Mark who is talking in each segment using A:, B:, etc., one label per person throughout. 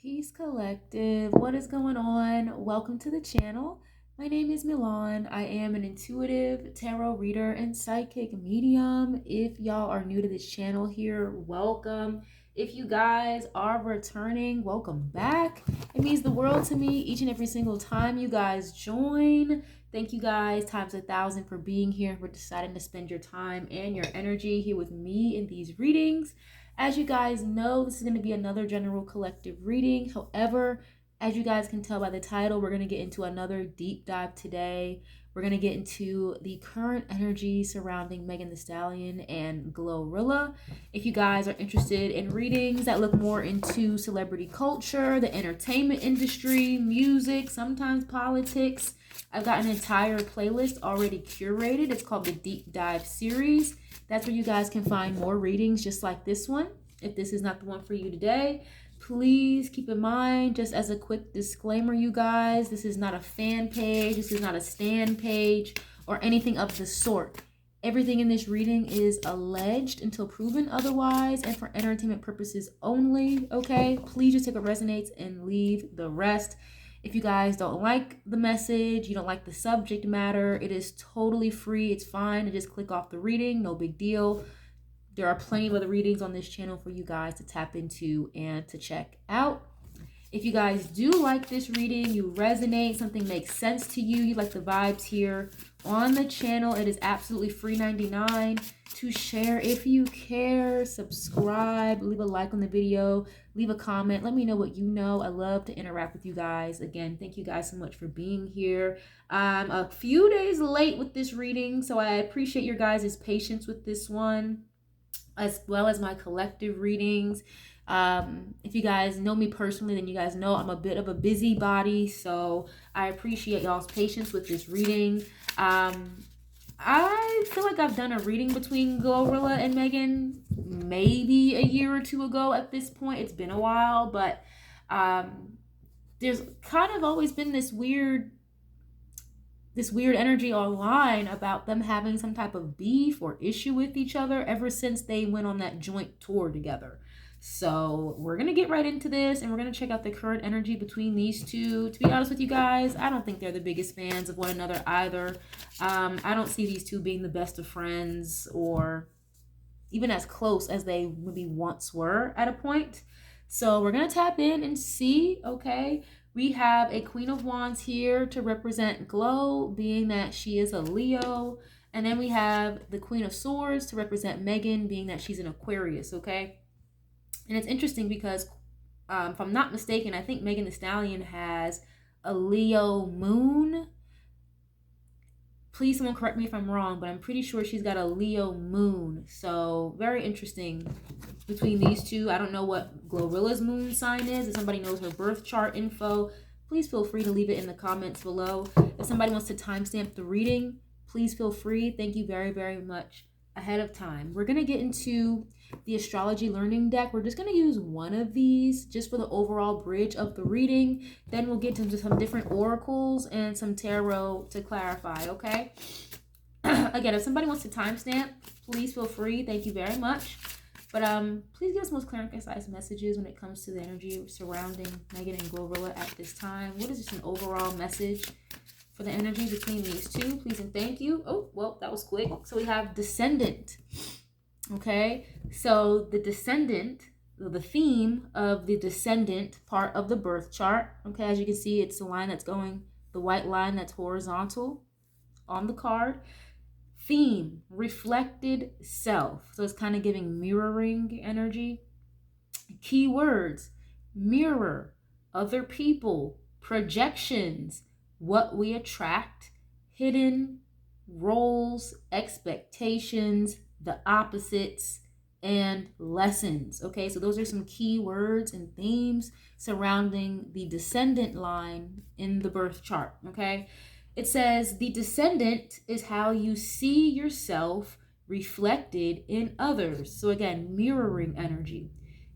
A: Peace Collective. What is going on? Welcome to the channel. My name is Milan. I am an intuitive tarot reader and psychic medium. If y'all are new to this channel here, welcome. If you guys are returning, welcome back. It means the world to me each and every single time you guys join. Thank you guys times 1,000 for being here, for deciding to spend your time and your energy here with me in these readings. As you guys know, this is going to be another general collective reading. However, as you guys can tell by the title, we're going to get into another deep dive today. We're going to get into the current energy surrounding Megan Thee Stallion and Glorilla. If you guys are interested in readings that look more into celebrity culture, the entertainment industry, music, sometimes politics, I've got an entire playlist already curated. It's called the Deep Dive Series. That's where you guys can find more readings just like this one. If this is not the one for you today, please keep in mind, just as a quick disclaimer, you guys, this is not a fan page, this is not a stan page, or anything of the sort. Everything in this reading is alleged until proven otherwise and for entertainment purposes only, okay? Please just take what resonates and leave the rest. If you guys don't like the message, you don't like the subject matter, it is totally free. It's fine to just click off the reading. No big deal. There are plenty of other readings on this channel for you guys to tap into and to check out. If you guys do like this reading, you resonate, something makes sense to you, you like the vibes here on the channel, it is absolutely free 99 to share. If you care, subscribe, leave a like on the video, leave a comment, let me know what you know. I love to interact with you guys. Again, thank you guys so much for being here. I'm a few days late with this reading, so I appreciate your guys' patience with this one, as well as my collective readings. If you guys know me personally, then you guys know I'm a bit of a busybody, so I appreciate y'all's patience with this reading. I feel like I've done a reading between Glorilla and Megan maybe a year or two ago at this point. It's been a while, but there's kind of always been this weird energy online about them having some type of beef or issue with each other ever since they went on that joint tour together. So we're going to get right into this and we're going to check out the current energy between these two. To be honest with you guys, I don't think they're the biggest fans of one another either. I don't see these two being the best of friends or even as close as they maybe once were at a point. So we're going to tap in and see, okay? We have a Queen of Wands here to represent Glow, being that she is a Leo. And then we have the Queen of Swords to represent Megan, being that she's an Aquarius, okay? And it's interesting because, if I'm not mistaken, I think Megan Thee Stallion has a Leo moon. Please, someone correct me if I'm wrong, but I'm pretty sure she's got a Leo moon. So, very interesting between these two. I don't know what Glorilla's moon sign is. If somebody knows her birth chart info, please feel free to leave it in the comments below. If somebody wants to timestamp the reading, please feel free. Thank you very, very much ahead of time. We're going to get into the astrology learning deck. We're just going to use one of these just for the overall bridge of the reading. Then we'll get into some different oracles and some tarot to clarify, okay? Again, if somebody wants to timestamp, please feel free. Thank you very much. But please give us most clear and concise messages when it comes to the energy surrounding Megan and Glorilla at this time. What is just an overall message for the energy between these two? Please and thank you. Oh, well, that was quick. So we have Descendant. Okay, so the Descendant, the theme of the Descendant part of the birth chart, okay, as you can see, it's the line that's going, the white line that's horizontal on the card. Theme, reflected self. So it's kind of giving mirroring energy. Keywords, mirror, other people, projections, what we attract, hidden, roles, expectations, the opposites, and lessons. Okay, so those are some key words and themes surrounding the Descendant line in the birth chart. Okay, it says the Descendant is how you see yourself reflected in others. So again, mirroring energy.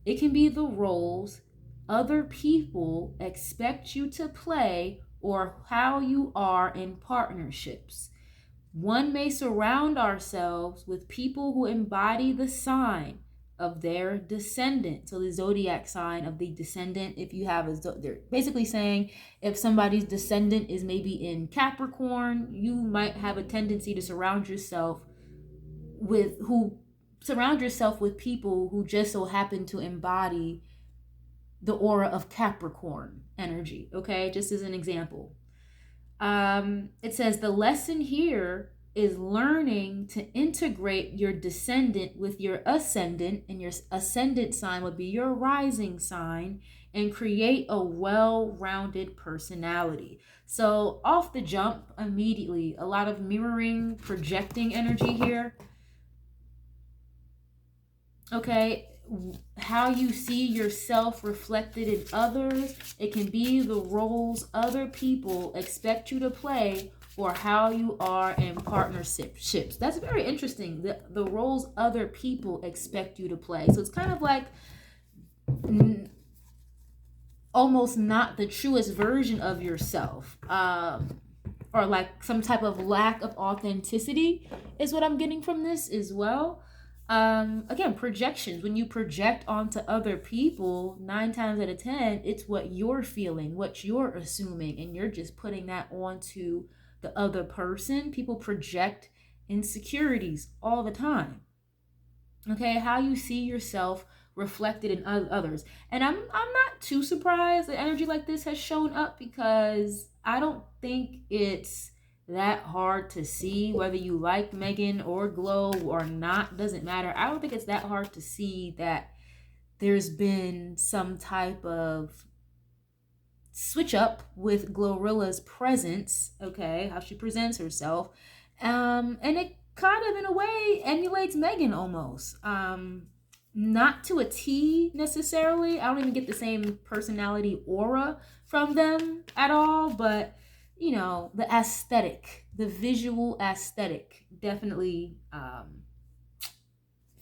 A: It can be the roles other people expect you to play or how you are in partnerships. One may surround ourselves with people who embody the sign of their descendant. So the zodiac sign of the descendant, if you have they're basically saying if somebody's descendant is maybe in Capricorn, you might have a tendency to surround yourself with people who just so happen to embody the aura of Capricorn energy. Okay, just as an example. It says the lesson here is learning to integrate your descendant with your ascendant, and your ascendant sign would be your rising sign, and create a well-rounded personality. So off the jump, immediately, a lot of mirroring, projecting energy here. Okay, how you see yourself reflected in others. It can be the roles other people expect you to play, or how you are in partnerships. That's very interesting. The roles other people expect you to play. So it's kind of like almost not the truest version of yourself, or like some type of lack of authenticity is what I'm getting from this as well. Again, projections. When you project onto other people, 9 times out of 10, it's what you're feeling, what you're assuming, and you're just putting that onto the other person. People project insecurities all the time. Okay, how you see yourself reflected in others. And I'm not too surprised that energy like this has shown up, because I don't think it's that hard to see whether you like Megan or Glow or not. Doesn't matter. I don't think it's that hard to see that there's been some type of switch up with Glorilla's presence, okay, how she presents herself, and it kind of in a way emulates Megan almost. Not to a T necessarily. I don't even get the same personality aura from them at all, but you know, the aesthetic, the visual aesthetic definitely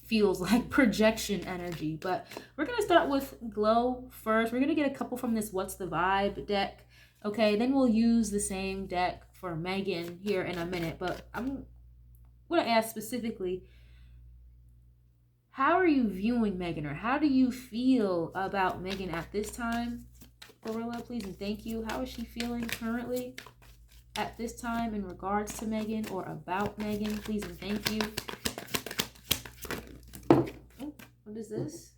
A: feels like projection energy. But we're going to start with Glow first. We're going to get a couple from this What's the Vibe deck. Okay, then we'll use the same deck for Megan here in a minute. But I'm going to ask specifically, how are you viewing Megan, or how do you feel about Megan at this time? Glorilla, please and thank you. How is she feeling currently at this time in regards to Megan or about Megan? Please and thank you. Oh, what is this?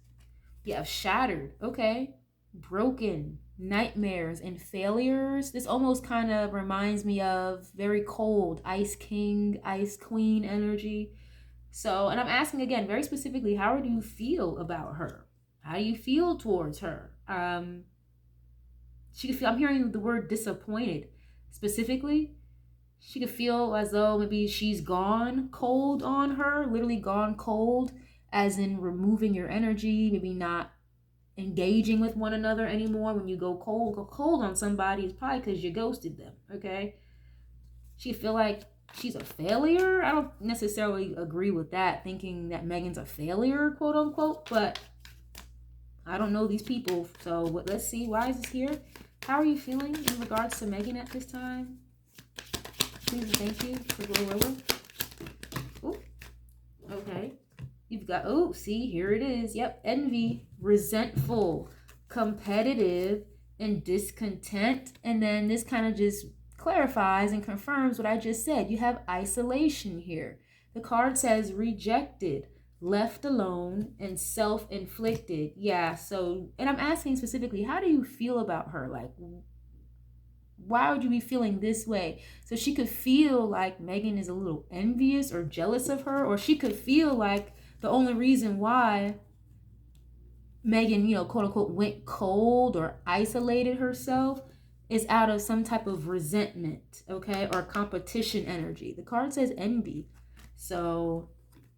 A: Yeah, shattered. Okay. Broken. Nightmares and failures. This almost kind of reminds me of very cold Ice King, Ice Queen energy. So, and I'm asking again, very specifically, how do you feel about her? How do you feel towards her? She could feel, I'm hearing the word disappointed specifically. She could feel as though maybe she's gone cold on her, literally gone cold, as in removing your energy, maybe not engaging with one another anymore. When you go cold on somebody, it's probably because you ghosted them, okay? She could feel like she's a failure. I don't necessarily agree with that, thinking that Megan's a failure, quote unquote, but I don't know these people. So let's see, why is this here? How are you feeling in regards to Megan at this time? Please and thank you for Glorilla. Oh, okay. You've got, oh, see, here it is. Yep, envy, resentful, competitive, and discontent. And then this kind of just clarifies and confirms what I just said. You have isolation here. The card says rejected, left alone, and self-inflicted. Yeah, so, and I'm asking specifically, how do you feel about her? Like, why would you be feeling this way? So she could feel like Megan is a little envious or jealous of her, or she could feel like the only reason why Megan, you know, quote unquote, went cold or isolated herself is out of some type of resentment, okay, or competition energy. The card says envy. So,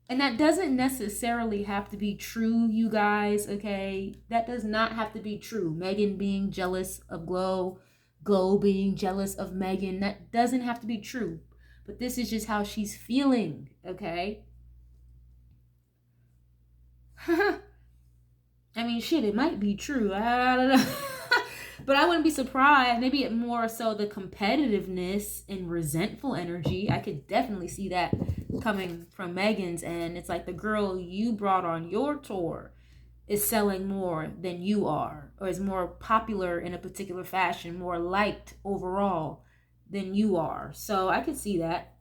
A: and that doesn't necessarily have to be true, you guys, okay? That does not have to be true. Megan being jealous of Glow, Glow being jealous of Megan, that doesn't have to be true. But this is just how she's feeling, okay? I mean, shit, it might be true. I don't know. But I wouldn't be surprised. Maybe more so the competitiveness and resentful energy. I could definitely see that coming from Megan's end. It's like the girl you brought on your tour is selling more than you are, or is more popular in a particular fashion, more liked overall than you are. So I could see that.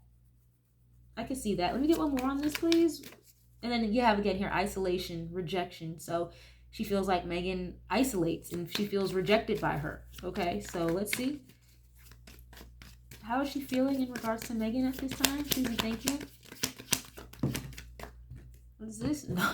A: I could see that. Let me get one more on this, please. And then you have again here isolation, rejection. So she feels like Megan isolates and she feels rejected by her. Okay, so let's see. How is she feeling in regards to Megan at this time? Please and thank you. What is this? No.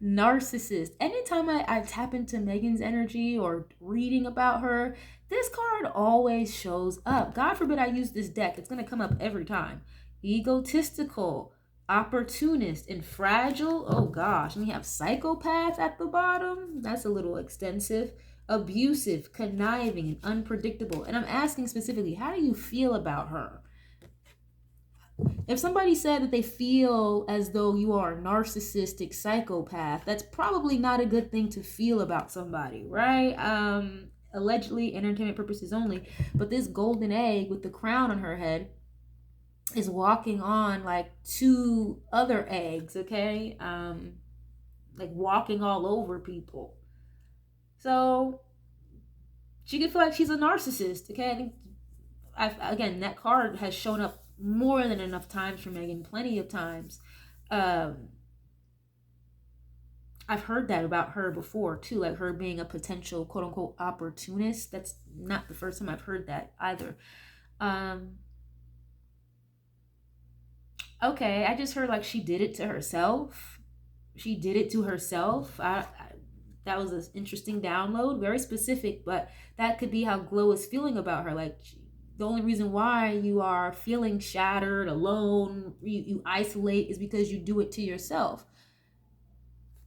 A: Narcissist. Anytime I tap into Megan's energy or reading about her, this card always shows up. God forbid I use this deck. It's going to come up every time. Egotistical, opportunist, and fragile. Oh gosh. And we have psychopath at the bottom. That's a little extensive. Abusive, conniving, and unpredictable. And I'm asking specifically, how do you feel about her? If somebody said that they feel as though you are a narcissistic psychopath, that's probably not a good thing to feel about somebody, right? Allegedly, entertainment purposes only. But this golden egg with the crown on her head is walking on like two other eggs, okay? Like walking all over people. So she could feel like she's a narcissist, okay? I think, again, that card has shown up more than enough times for Megan, plenty of times. I've heard that about her before too, like her being a potential quote unquote opportunist. That's not the first time I've heard that either. Okay, I just heard like she did it to herself. She did it to herself. That was an interesting download, very specific, but that could be how Glow is feeling about her. Like, the only reason why you are feeling shattered, alone, you isolate is because you do it to yourself.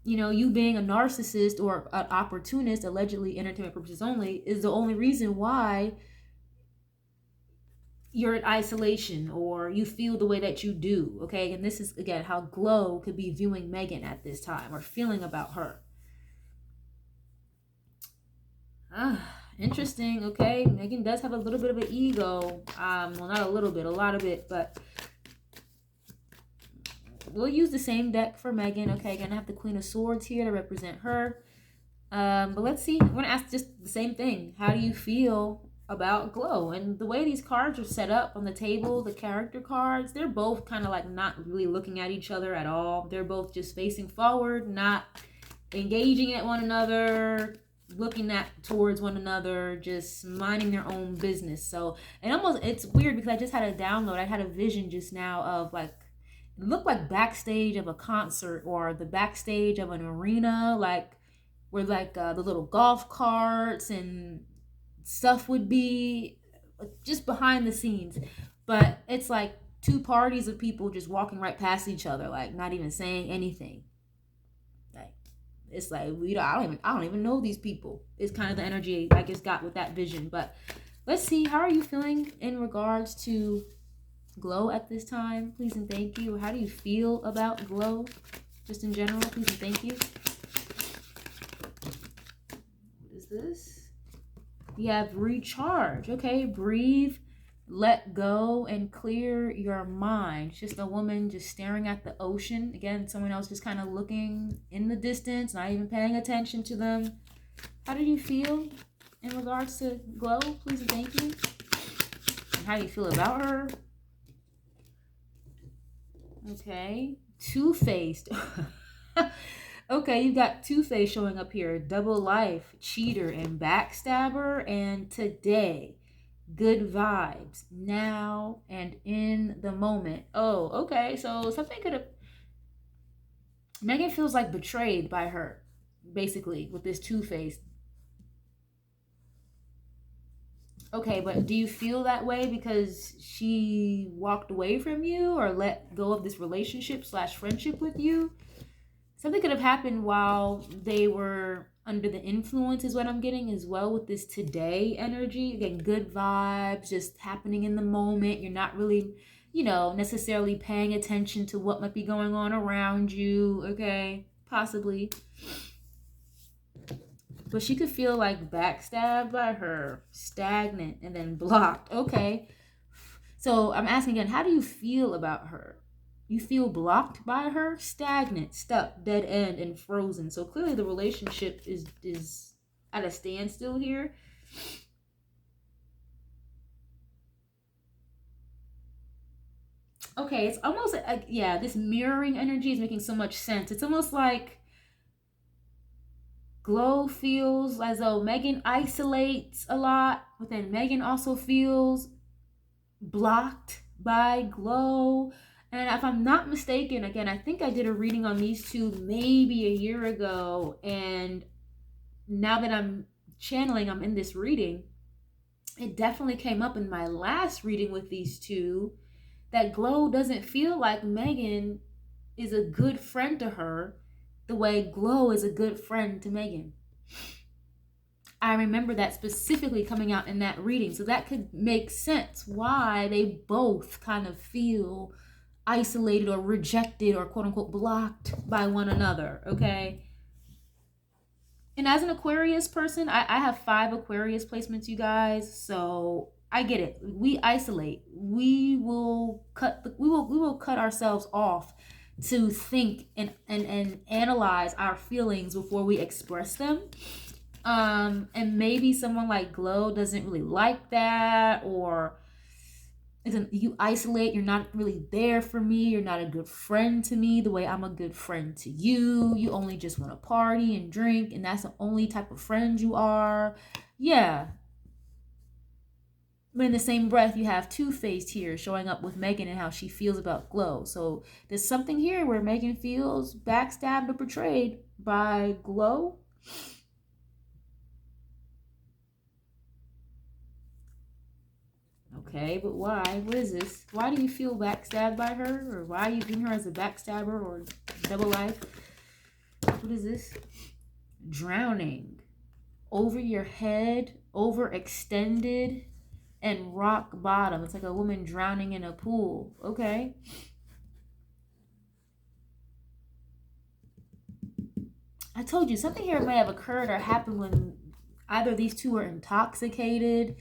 A: You know, you being a narcissist or an opportunist, allegedly entertainment purposes only, is the only reason why you're in isolation or you feel the way that you do, okay? And this is, again, how Glow could be viewing Megan at this time or feeling about her. Interesting. Okay, Megan does have a little bit of an ego. Well, not a little bit, a lot of it, but we'll use the same deck for Megan. Okay, gonna have the Queen of Swords here to represent her. But let's see. I'm gonna ask just the same thing. How do you feel about Glow? And the way these cards are set up on the table, the character cards, they're both kind of like not really looking at each other at all. They're both just facing forward, not engaging at one another, looking at towards one another, just minding their own business. So, and almost, it's weird because I just had a download. I had a vision just now of like, it looked like backstage of a concert or the backstage of an arena, like where like the little golf carts and stuff would be, just behind the scenes. But it's like two parties of people just walking right past each other, like not even saying anything. It's like I don't even know these people. It's kind of the energy I just got with that vision. But let's see, how are you feeling in regards to Glow at this time? Please and thank you. How do you feel about Glow, just in general? Please and thank you. What is this? You have recharge. Okay, breathe, let go, and clear your mind. It's just a woman just staring at the ocean. Again, someone else just kind of looking in the distance, not even paying attention to them. How do you feel in regards to Glow? Please and thank you. And how do you feel about her? Okay, two-faced. Okay, you've got Two-Face showing up here. Double life, cheater, and backstabber. And today, good vibes, now and in the moment. Oh, okay, so something could have... Megan feels like betrayed by her, basically, with this Two-Face. Okay, but do you feel that way because she walked away from you or let go of this relationship / friendship with you? Something could have happened while they were under the influence is what I'm getting as well with this today energy. Again, good vibes, just happening in the moment. You're not really, necessarily paying attention to what might be going on around you, okay? Possibly. But she could feel like backstabbed by her, stagnant, and then blocked. Okay. So I'm asking again, how do you feel about her? You feel blocked by her, stagnant, stuck, dead end, and frozen. So clearly the relationship is at a standstill here. Okay, it's almost like, yeah, this mirroring energy is making so much sense. It's almost like Glow feels as though Megan isolates a lot, but then Megan also feels blocked by Glow. And if I'm not mistaken, again, I think I did a reading on these two maybe a year ago. And now that I'm channeling, I'm in this reading, it definitely came up in my last reading with these two that Glow doesn't feel like Megan is a good friend to her the way Glow is a good friend to Megan. I remember that specifically coming out in that reading. So that could make sense why they both kind of feel isolated or rejected or quote unquote blocked by one another. Okay. And as an Aquarius person, I have 5 Aquarius placements, you guys. So I get it. We isolate. We will cut ourselves off to think and analyze our feelings before we express them. And maybe someone like Glow doesn't really like that, or you isolate, you're not really there for me, you're not a good friend to me the way I'm a good friend to you. You only just want to party and drink, and that's the only type of friend you are. Yeah. But in the same breath, you have Two-Faced here showing up with Megan and how she feels about Glow. So there's something here where Megan feels backstabbed or betrayed by Glow. Okay, but why? What is this? Why do you feel backstabbed by her? Or why are you viewing her as a backstabber or double life? What is this? Drowning. Over your head, overextended, and rock bottom. It's like a woman drowning in a pool. Okay. I told you, something here may have occurred or happened when either these two were intoxicated.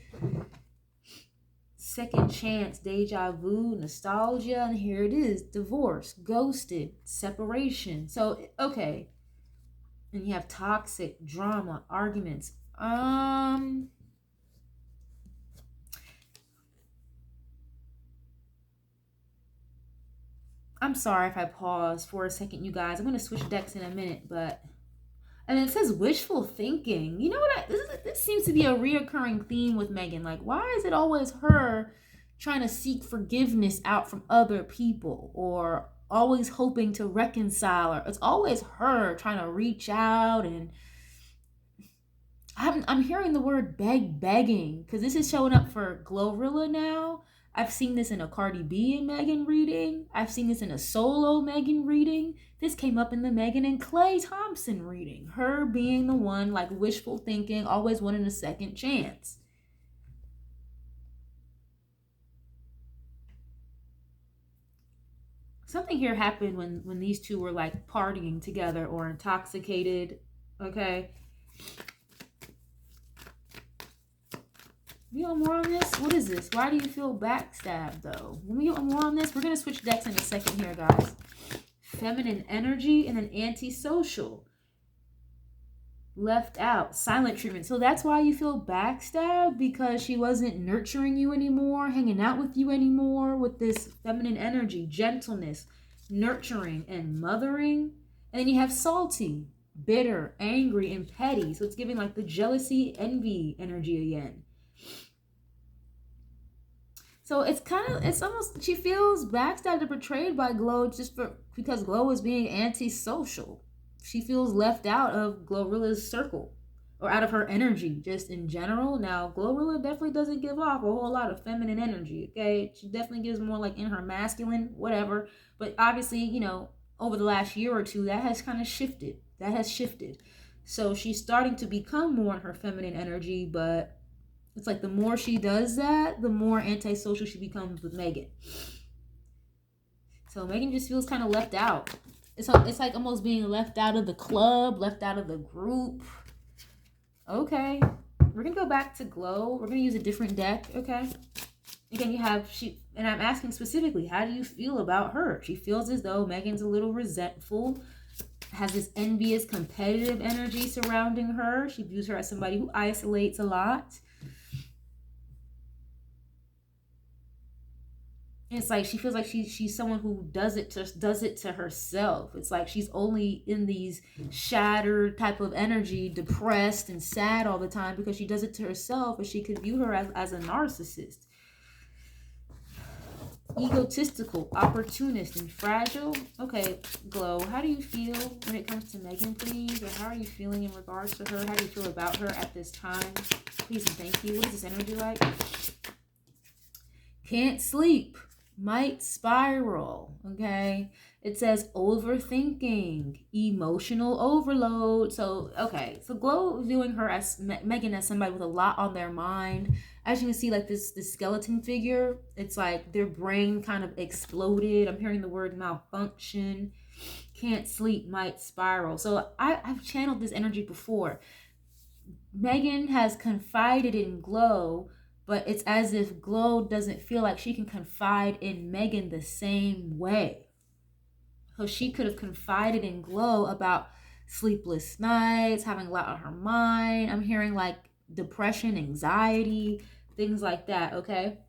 A: Second chance, deja vu, nostalgia, and here it is: divorce, ghosted, separation. So okay, and you have toxic drama, arguments. I'm sorry if I pause for a second, you guys. I'm gonna switch decks in a minute, but and it says wishful thinking. You know what? This seems to be a reoccurring theme with Megan. Like, why is it always her trying to seek forgiveness out from other people, or always hoping to reconcile? Or it's always her trying to reach out, and I'm hearing the word begging, because this is showing up for Glorilla now. I've seen this in a Cardi B and Megan reading. I've seen this in a solo Megan reading. This came up in the Megan and Clay Thompson reading. Her being the one, like, wishful thinking, always wanting a second chance. Something here happened when these two were, like, partying together or intoxicated. Okay. We want more on this? What is this? Why do you feel backstabbed, though? When we want more on this, we're going to switch decks in a second here, guys. Feminine energy and an antisocial. Left out. Silent treatment. So that's why you feel backstabbed? Because she wasn't nurturing you anymore, hanging out with you anymore with this feminine energy, gentleness, nurturing, and mothering. And then you have salty, bitter, angry, and petty. So it's giving like the jealousy, envy energy again. So it's almost, she feels backstabbed or betrayed by Glow because Glow is being antisocial. She feels left out of Glorilla's circle, or out of her energy just in general. Now, Glorilla definitely doesn't give off a whole lot of feminine energy, okay? She definitely gives more like in her masculine, whatever. But obviously, you know, over the last year or two, that has kind of shifted. That has shifted. So she's starting to become more in her feminine energy, but it's like the more she does that, the more antisocial she becomes with Megan. So Megan just feels kind of left out. It's like almost being left out of the club, left out of the group. Okay. We're going to go back to Glow. We're going to use a different deck, okay? Again, you have and I'm asking specifically, how do you feel about her? She feels as though Megan's a little resentful, has this envious, competitive energy surrounding her. She views her as somebody who isolates a lot. And it's like she feels like she's someone who does it to herself. It's like she's only in these shattered type of energy, depressed and sad all the time because she does it to herself, and she could view her as a narcissist. Egotistical, opportunist, and fragile. Okay, Glow, how do you feel when it comes to Megan, please? Or how are you feeling in regards to her? How do you feel about her at this time? Please and thank you. What is this energy like? Can't sleep. Might spiral. Okay. It says overthinking, emotional overload. So, okay. So Glow viewing her as Megan as somebody with a lot on their mind. As you can see, like this skeleton figure, it's like their brain kind of exploded. I'm hearing the word malfunction. Can't sleep, might spiral. So I've channeled this energy before. Megan has confided in Glow, but it's as if Glow doesn't feel like she can confide in Megan the same way. So she could have confided in Glow about sleepless nights, having a lot on her mind. I'm hearing like depression, anxiety, things like that, okay?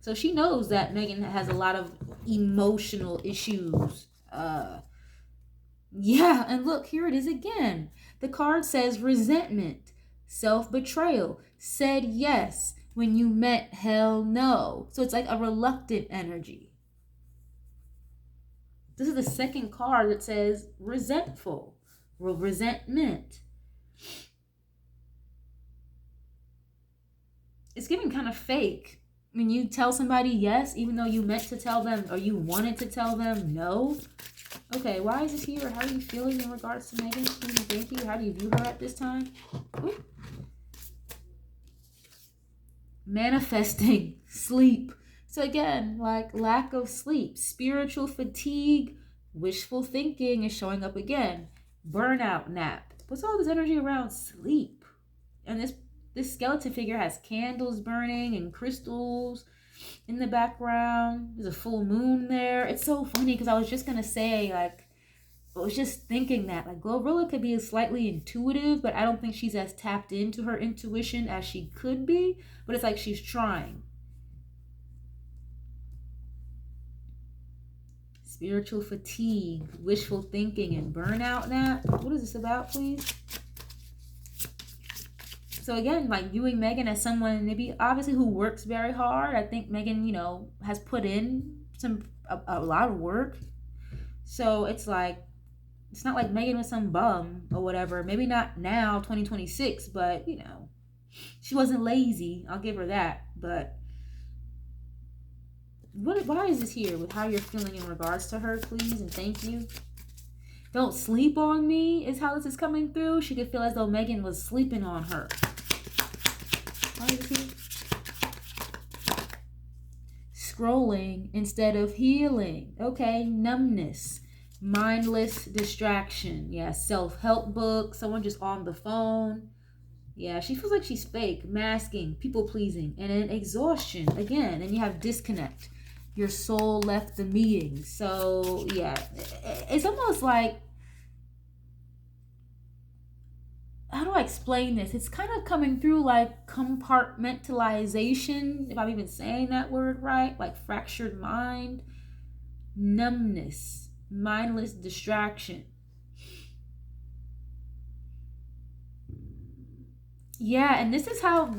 A: So she knows that Megan has a lot of emotional issues. Yeah, and look, here it is again. The card says resentment, self-betrayal, said yes when you met, hell no. So it's like a reluctant energy. This is the second card that says resentful, resentment. It's giving kind of fake. When you tell somebody yes, even though you meant to tell them or you wanted to tell them no. Okay, why is this here? How are you feeling in regards to Megan? Please and thank you. How do you view her at this time? Ooh. Manifesting sleep. So again, like lack of sleep, spiritual fatigue, wishful thinking is showing up again. Burnout nap. What's all this energy around sleep? And this skeleton figure has candles burning and crystals in the background. There's a full moon there. It's so funny because I was just gonna say, like, I was just thinking that like Glorilla could be slightly intuitive, but I don't think she's as tapped into her intuition as she could be. But it's like she's trying. Spiritual fatigue, wishful thinking, and burnout nap. What is this about, please? So again, like viewing Megan as someone maybe obviously who works very hard. I think Megan, has put in a lot of work. So it's like, it's not like Megan was some bum or whatever. Maybe not now, 2026, but she wasn't lazy. I'll give her that. But why is this here with how you're feeling in regards to her, please and thank you? Don't sleep on me is how this is coming through. She could feel as though Megan was sleeping on her. Why is this here? Scrolling instead of healing. Okay, numbness. Mindless distraction. Yeah, self-help book. Someone just on the phone. Yeah, she feels like she's fake, masking, people-pleasing, and then exhaustion again. And you have disconnect. Your soul left the meeting. So yeah, it's almost like, how do I explain this? It's kind of coming through like compartmentalization, if I'm even saying that word right, like fractured mind, numbness, mindless distraction. Yeah, and this is how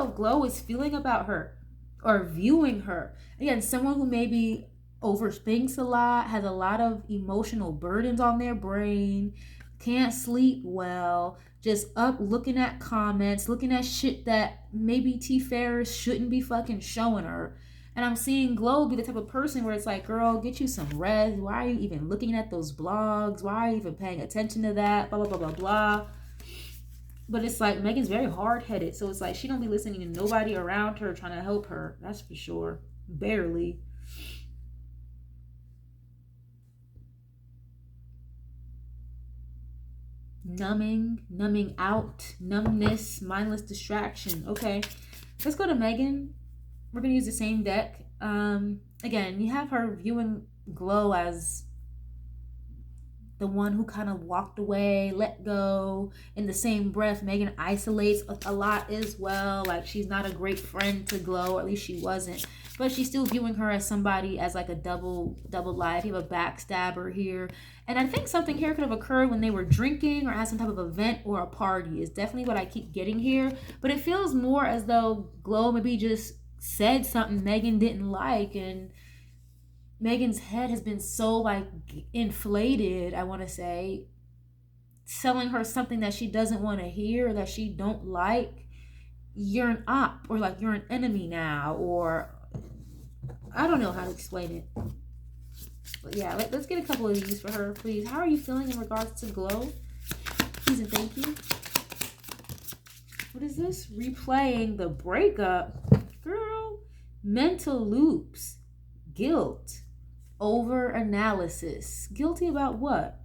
A: Glow is feeling about her or viewing her. Again, someone who maybe overthinks a lot, has a lot of emotional burdens on their brain, can't sleep well, just up looking at comments, looking at shit that maybe T Ferris shouldn't be fucking showing her. And I'm seeing Glow be the type of person where it's like, girl, get you some rest. Why are you even looking at those blogs? Why are you even paying attention to that? Blah, blah, blah, blah, blah. But it's like Megan's very hard-headed. So it's like she don't be listening to nobody around her trying to help her. That's for sure. Barely. numbing out, numbness, mindless distraction. Okay, let's go to Megan. We're gonna use the same deck. Again, you have her viewing Glow as the one who kind of walked away, let go. In the same breath, Megan isolates a lot as well. Like, she's not a great friend to Glow, or at least she wasn't. But she's still viewing her as somebody, as like a double life. You have a backstabber here. And I think something here could have occurred when they were drinking or had some type of event or a party. Is definitely what I keep getting here. But it feels more as though Glow maybe just said something Megan didn't like, and Megan's head has been so like inflated, I want to say, selling her something that she doesn't want to hear, that she don't like. You're an op, or like you're an enemy now, or I don't know how to explain it. But yeah, let's get a couple of these for her, please. How are you feeling in regards to Glow? Please and thank you. What is this? Replaying the breakup. Girl, mental loops, guilt, over analysis. Guilty about what?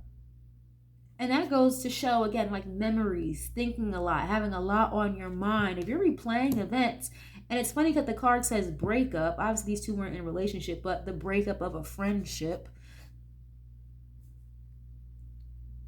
A: And that goes to show, again, like memories, thinking a lot, having a lot on your mind. If you're replaying events, and it's funny that the card says breakup. Obviously, these two weren't in a relationship, but the breakup of a friendship.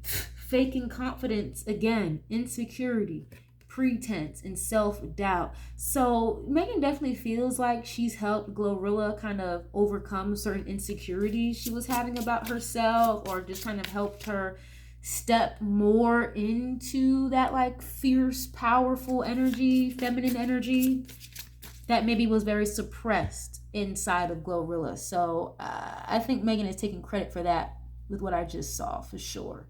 A: Faking confidence, again, insecurity, pretense, and self-doubt. So Megan definitely feels like she's helped Glorilla kind of overcome certain insecurities she was having about herself, or just kind of helped her step more into that like fierce, powerful energy, feminine energy that maybe was very suppressed inside of Glorilla. So I think Megan is taking credit for that with what I just saw, for sure.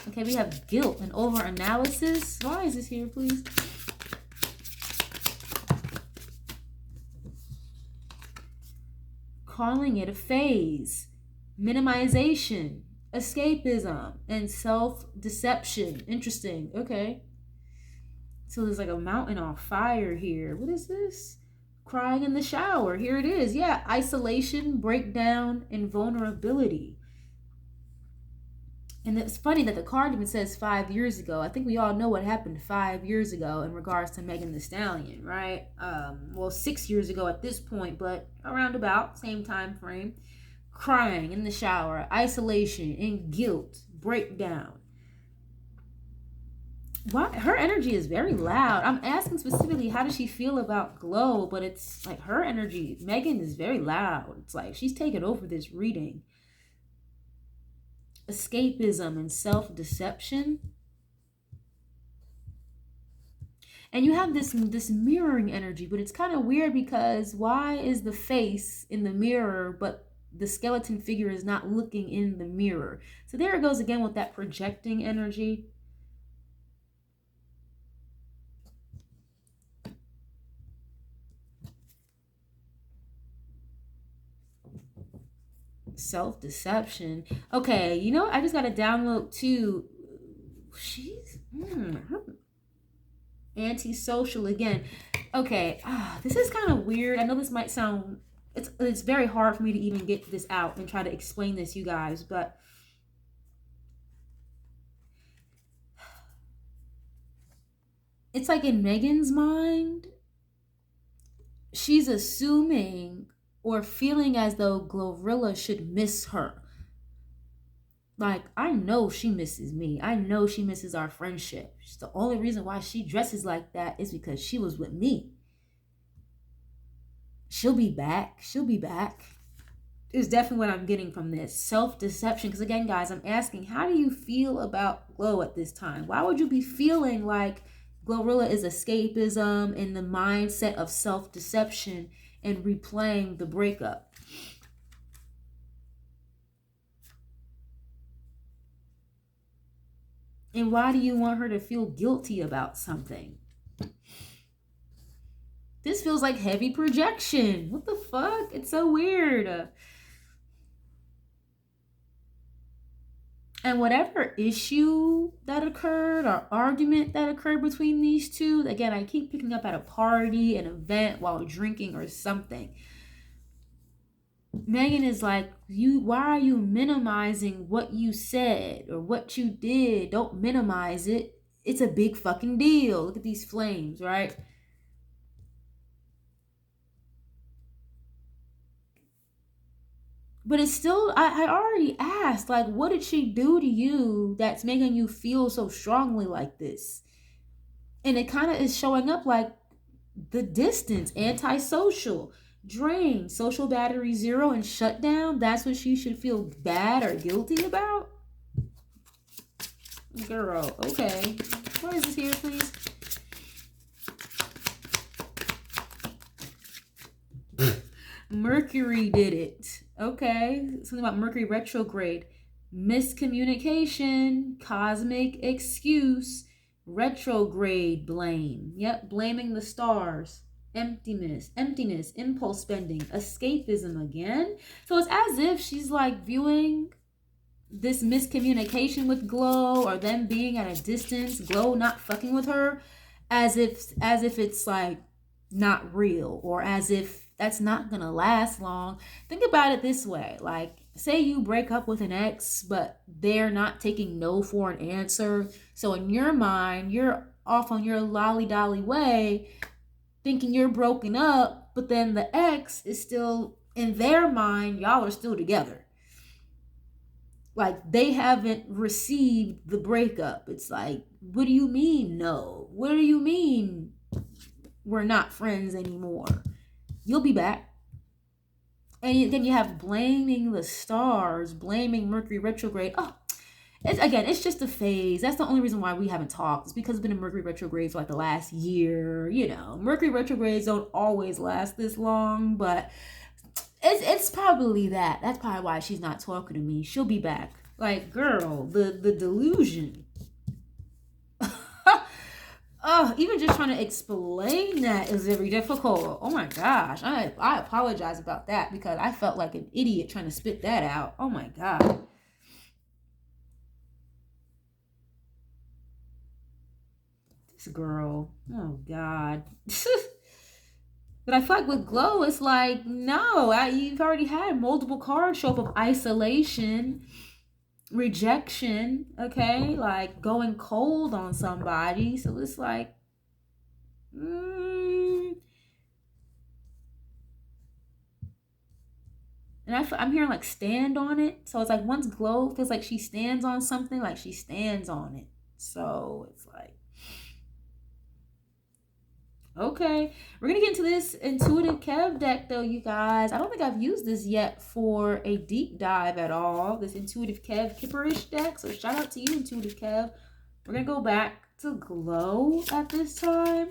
A: Okay, we have guilt and over-analysis. Why is this here, please? Calling it a phase. Minimization, escapism, and self-deception. Interesting. Okay. So there's like a mountain on fire here. What is this? Crying in the shower. Here it is. Yeah, isolation, breakdown, and vulnerability. And it's funny that the card even says 5 years ago. I think we all know what happened 5 years ago in regards to Megan Thee Stallion, right? Well, 6 years ago at this point, but around about same time frame. Crying in the shower, isolation, and guilt, breakdown. Why? Her energy is very loud. I'm asking specifically, how does she feel about Glow? But it's like her energy, Megan, is very loud. It's like she's taking over this reading. Escapism and self-deception. And you have this mirroring energy, but it's kind of weird because why is the face in the mirror, but the skeleton figure is not looking in the mirror? So there it goes again with that projecting energy. Self-deception. Okay, you know, I just got to download too. She's antisocial again. Okay, this is kind of weird. I know this might sound, it's very hard for me to even get this out and try to explain this, you guys, but it's like in Megan's mind, she's assuming or feeling as though Glorilla should miss her. Like, I know she misses me. I know she misses our friendship. The only reason why she dresses like that is because she was with me. She'll be back. She'll be back. Is definitely what I'm getting from this. Self-deception. Because again, guys, I'm asking, how do you feel about Glow at this time? Why would you be feeling like Glorilla is escapism in the mindset of self-deception and replaying the breakup? And why do you want her to feel guilty about something? This feels like heavy projection. What the fuck? It's so weird. And whatever issue that occurred or argument that occurred between these two, again, I keep picking up at a party, an event, while drinking or something. Megan is like, why are you minimizing what you said or what you did? Don't minimize it. It's a big fucking deal. Look at these flames, right? But it's still, I already asked, like, what did she do to you that's making you feel so strongly like this? And it kind of is showing up like the distance, antisocial, drained, social battery 0, and shut down. That's what she should feel bad or guilty about? Girl, okay. What is this here, please? Mercury did it. Okay. Something about Mercury retrograde. Miscommunication, cosmic excuse, retrograde blame. Yep, blaming the stars. Emptiness, impulse spending, escapism again. So it's as if she's like viewing this miscommunication with Glow, or them being at a distance, Glow not fucking with her, as if it's like not real, or as if that's not gonna last long. Think about it this way, like, say you break up with an ex, but they're not taking no for an answer. So in your mind, you're off on your lolly dolly way, thinking you're broken up, but then the ex is still, in their mind, y'all are still together. Like, they haven't received the breakup. It's like, what do you mean no? What do you mean we're not friends anymore? You'll be back. And then you have blaming the stars, blaming Mercury retrograde. Oh, it's just a phase. That's the only reason why we haven't talked. It's because it's been in Mercury retrograde for like the last year. You know, Mercury retrogrades don't always last this long, but it's probably that. That's probably why she's not talking to me. She'll be back. Like, girl, the delusion. Oh, even just trying to explain that is very difficult. Oh my gosh. I apologize about that, because I felt like an idiot trying to spit that out. Oh my God. This girl. Oh God. But I feel like with Glow, it's like, no, you've already had multiple cards show up of isolation, rejection, okay? Like going cold on somebody. So it's like, and I'm hearing like stand on it. So it's like once Glow feels like she stands on something, like she stands on it. So it's like, okay, we're gonna get into this intuitive Kev deck though, you guys. I don't think I've used this yet for a deep dive at all. This intuitive Kev Kipperish deck. So shout out to you, intuitive Kev. We're gonna go back to Glow at this time.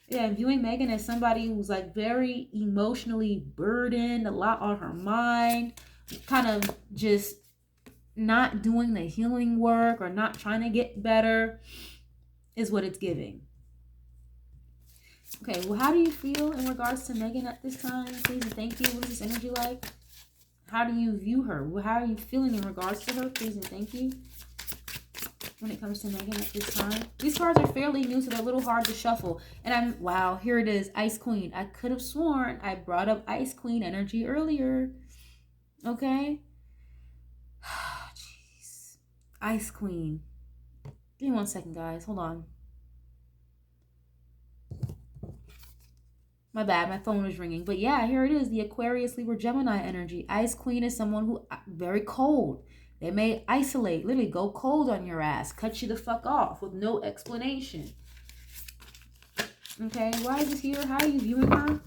A: Yeah, I'm viewing Megan as somebody who's like very emotionally burdened, a lot on her mind, kind of just not doing the healing work or not trying to get better is what it's giving. Okay, well, how do you feel in regards to Megan at this time? Please and thank you. What is this energy like? How do you view her? How are you feeling in regards to her? Please and thank you. When it comes to Megan at this time. These cards are fairly new, so they're a little hard to shuffle. And wow, here it is, Ice Queen. I could have sworn I brought up Ice Queen energy earlier. Okay? Jeez. Ice Queen. Give me 1 second, guys. Hold on. My bad, my phone was ringing. But yeah, here it is, the Aquarius, Libra, Gemini energy. Ice Queen is someone who very cold. They may isolate, literally go cold on your ass, cut you the fuck off with no explanation. Okay, why is this here? How are you viewing her?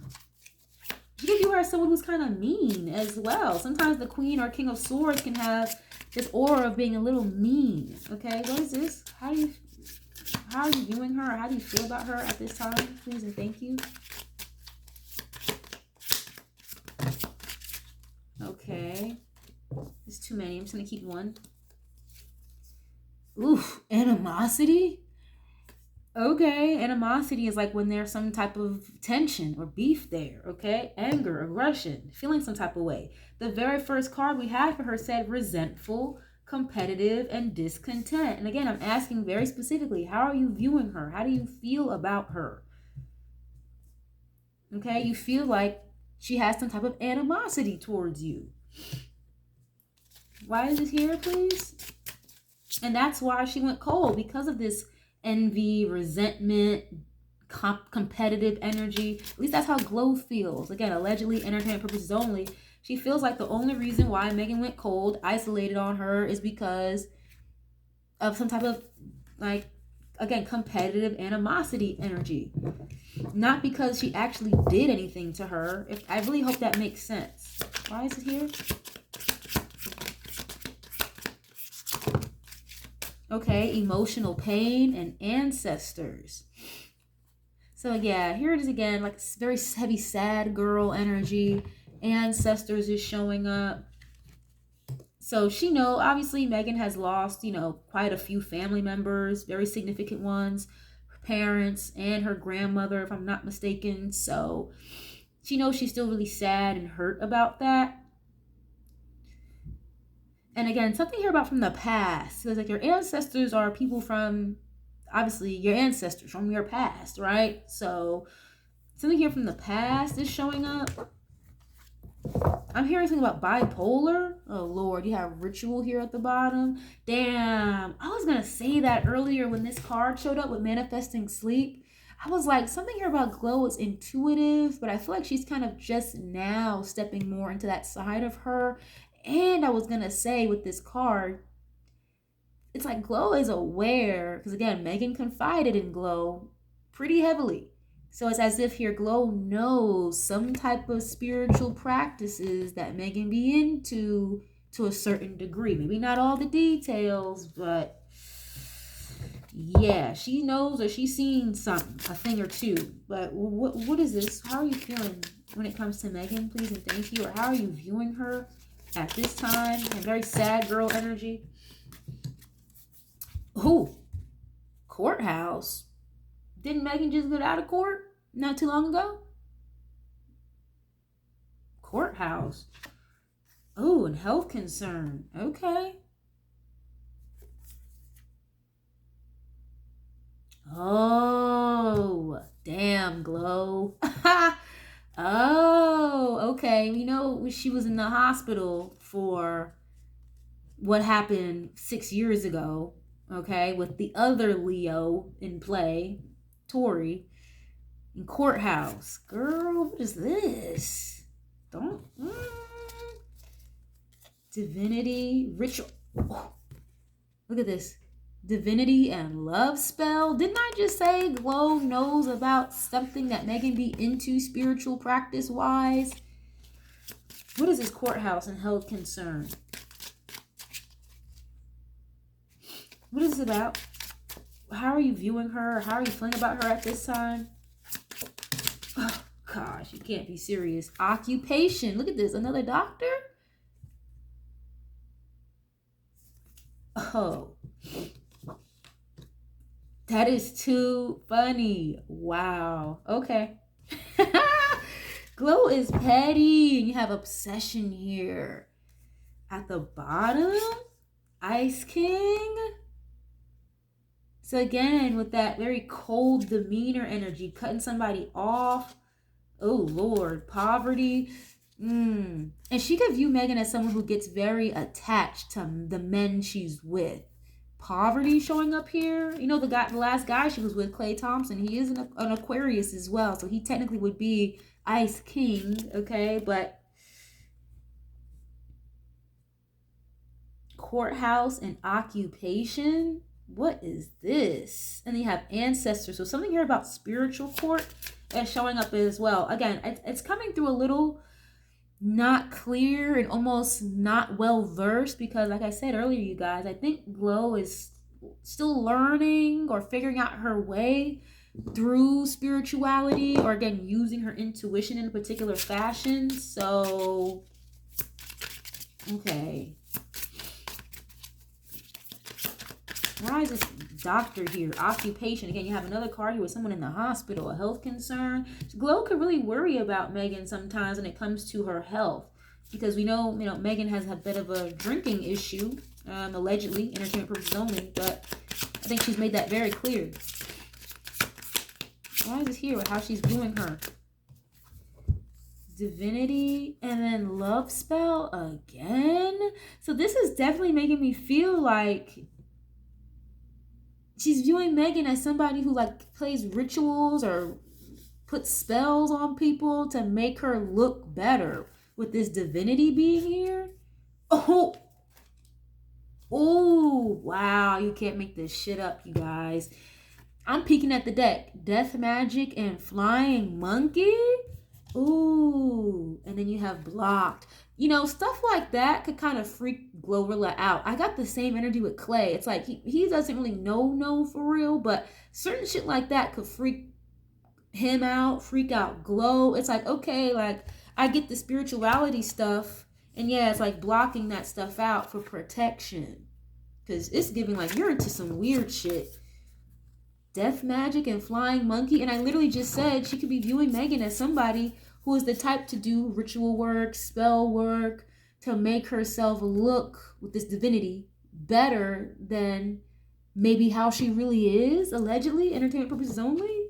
A: You view her as someone who's kind of mean as well. Sometimes the Queen or King of Swords can have this aura of being a little mean. Okay, what is this? How are you viewing her? Or how do you feel about her at this time? Please and thank you. Okay. There's too many. I'm just going to keep one. Oof. Animosity? Okay. Animosity is like when there's some type of tension or beef there. Okay. Anger, aggression, feeling some type of way. The very first card we had for her said resentful, competitive, and discontent. And again, I'm asking very specifically, how are you viewing her? How do you feel about her? Okay. You feel like she has some type of animosity towards you. Why is it here, please? And that's why she went cold, because of this envy, resentment, competitive energy. At least that's how Glow feels. Again, allegedly, entertainment purposes only. She feels like the only reason why Megan went cold, isolated on her, is because of some type of, like, again, competitive animosity energy. Not because she actually did anything to her. I really hope that makes sense. Why is it here? Okay, emotional pain and ancestors. So yeah, here it is again, like very heavy, sad girl energy. Ancestors is showing up. So she obviously Megan has lost, quite a few family members, very significant ones, her parents and her grandmother, if I'm not mistaken. So she knows she's still really sad and hurt about that. And again, something here about from the past. So it's like your ancestors are people from, obviously, your ancestors from your past, right? So something here from the past is showing up. I'm hearing something about bipolar. Oh, Lord, you have ritual here at the bottom. Damn, I was going to say that earlier when this card showed up with manifesting sleep. I was like, something here about Glow is intuitive, but I feel like she's kind of just now stepping more into that side of her. And I was going to say with this card, it's like Glow is aware, because again, Megan confided in Glow pretty heavily. So it's as if here Glow knows some type of spiritual practices that Megan be into to a certain degree. Maybe not all the details, but yeah, she knows, or she's seen something, a thing or two. But what is this? How are you feeling when it comes to Megan, please and thank you? Or how are you viewing her at this time? And very sad girl energy. Ooh, courthouse. Didn't Megan just get out of court not too long ago? Courthouse. Oh, and health concern. Okay. Oh, damn, Glow. Oh, okay. She was in the hospital for what happened 6 years ago, okay, with the other Leo in play, Tori, in courthouse. Girl, what is this? Don't. Divinity, ritual. Oh, look at this. Divinity and love spell. Didn't I just say Glow knows about something that Megan be into spiritual practice wise? What is this courthouse and health concern? What is this about? How are you viewing her? How are you feeling about her at this time? Oh, gosh, you can't be serious. Occupation. Look at this. Another doctor? Oh. That is too funny. Wow. Okay. Glow is petty. You have obsession here. At the bottom, Ice King. So again, with that very cold demeanor energy, cutting somebody off. Oh, Lord. Poverty. And she could view Megan as someone who gets very attached to the men she's with. Poverty showing up here. The last guy she was with, Klay Thompson, he is an Aquarius as well. So he technically would be Ice King, okay? But courthouse and occupation. What is this? And then you have ancestors. So something here about spiritual court is showing up as well. Again, it's coming through a little not clear and almost not well versed, because like I said earlier, you guys, I think Glow is still learning or figuring out her way through spirituality, or again using her intuition in a particular fashion. So okay, why is this doctor here? Occupation. Again, you have another card here with someone in the hospital, a health concern. Glow could really worry about Megan sometimes when it comes to her health, because we know, Megan has a bit of a drinking issue, allegedly, entertainment purposes only, but I think she's made that very clear. Why is it here with how she's viewing her? divinity, and then love spell again. So this is definitely making me feel like she's viewing Megan as somebody who like plays rituals or puts spells on people to make her look better with this divinity being here. Oh, wow, you can't make this shit up, you guys. I'm peeking at the deck. Death magic and flying monkey. Ooh, and then you have blocked. You know, stuff like that could kind of freak Glorilla out. I got the same energy with Clay. It's like he doesn't really know for real, but certain shit like that could freak him out, freak out Glow. It's like, okay, like I get the spirituality stuff, and yeah, it's like blocking that stuff out for protection. Because it's giving like you're into some weird shit. Death magic and flying monkey. And I literally just said she could be viewing Megan as somebody who is the type to do ritual work, spell work, to make herself look with this divinity better than maybe how she really is, allegedly, entertainment purposes only.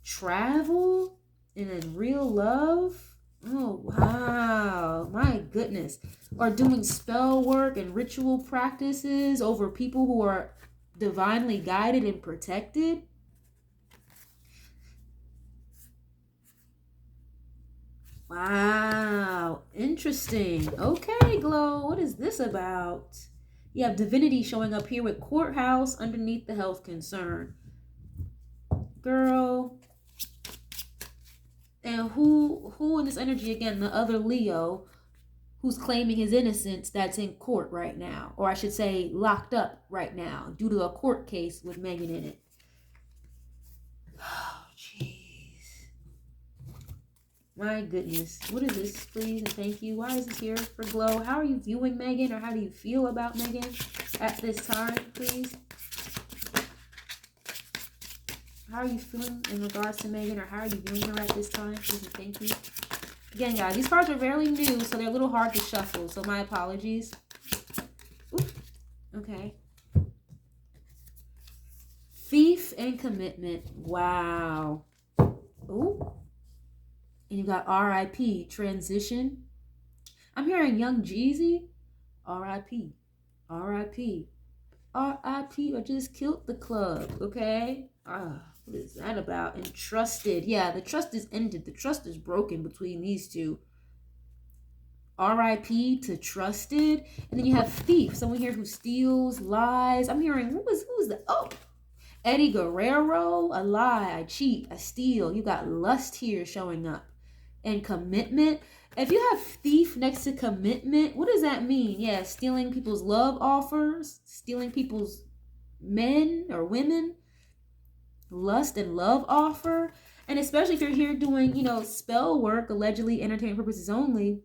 A: Travel and then real love. Oh, wow. My goodness. Or doing spell work and ritual practices over people who are divinely guided and protected. Wow, interesting. Okay, Glow, what is this about? You have divinity showing up here with courthouse underneath the health concern. Girl. And who in this energy again? The other Leo who's claiming his innocence that's in court right now. Or I should say locked up right now due to a court case with Megan in it. Oh, jeez. My goodness. What is this, please? And thank you. Why is this here for Glow? How are you viewing Megan, or how do you feel about Megan at this time, please? How are you feeling in regards to Megan, or how are you viewing her at this time, please? And thank you. Again, guys, these cards are fairly new, so they're a little hard to shuffle, so my apologies. Ooh. Okay. Thief and commitment. Wow. Ooh. And you got R.I.P. Transition. I'm hearing Young Jeezy. R.I.P. R.I.P. R.I.P. or just killed the club, okay? What is that about? And trusted. Yeah, the trust is ended. The trust is broken between these two. R.I.P. to trusted. And then you have thief. Someone here who steals, lies. I'm hearing, who's that? Oh, Eddie Guerrero. A lie, I cheat, I steal. You got lust here showing up. And commitment. If you have thief next to commitment, what does that mean? Yeah, stealing people's love offers, stealing people's men or women, lust and love offer. And especially if you're here doing, you know, spell work, allegedly entertainment purposes only,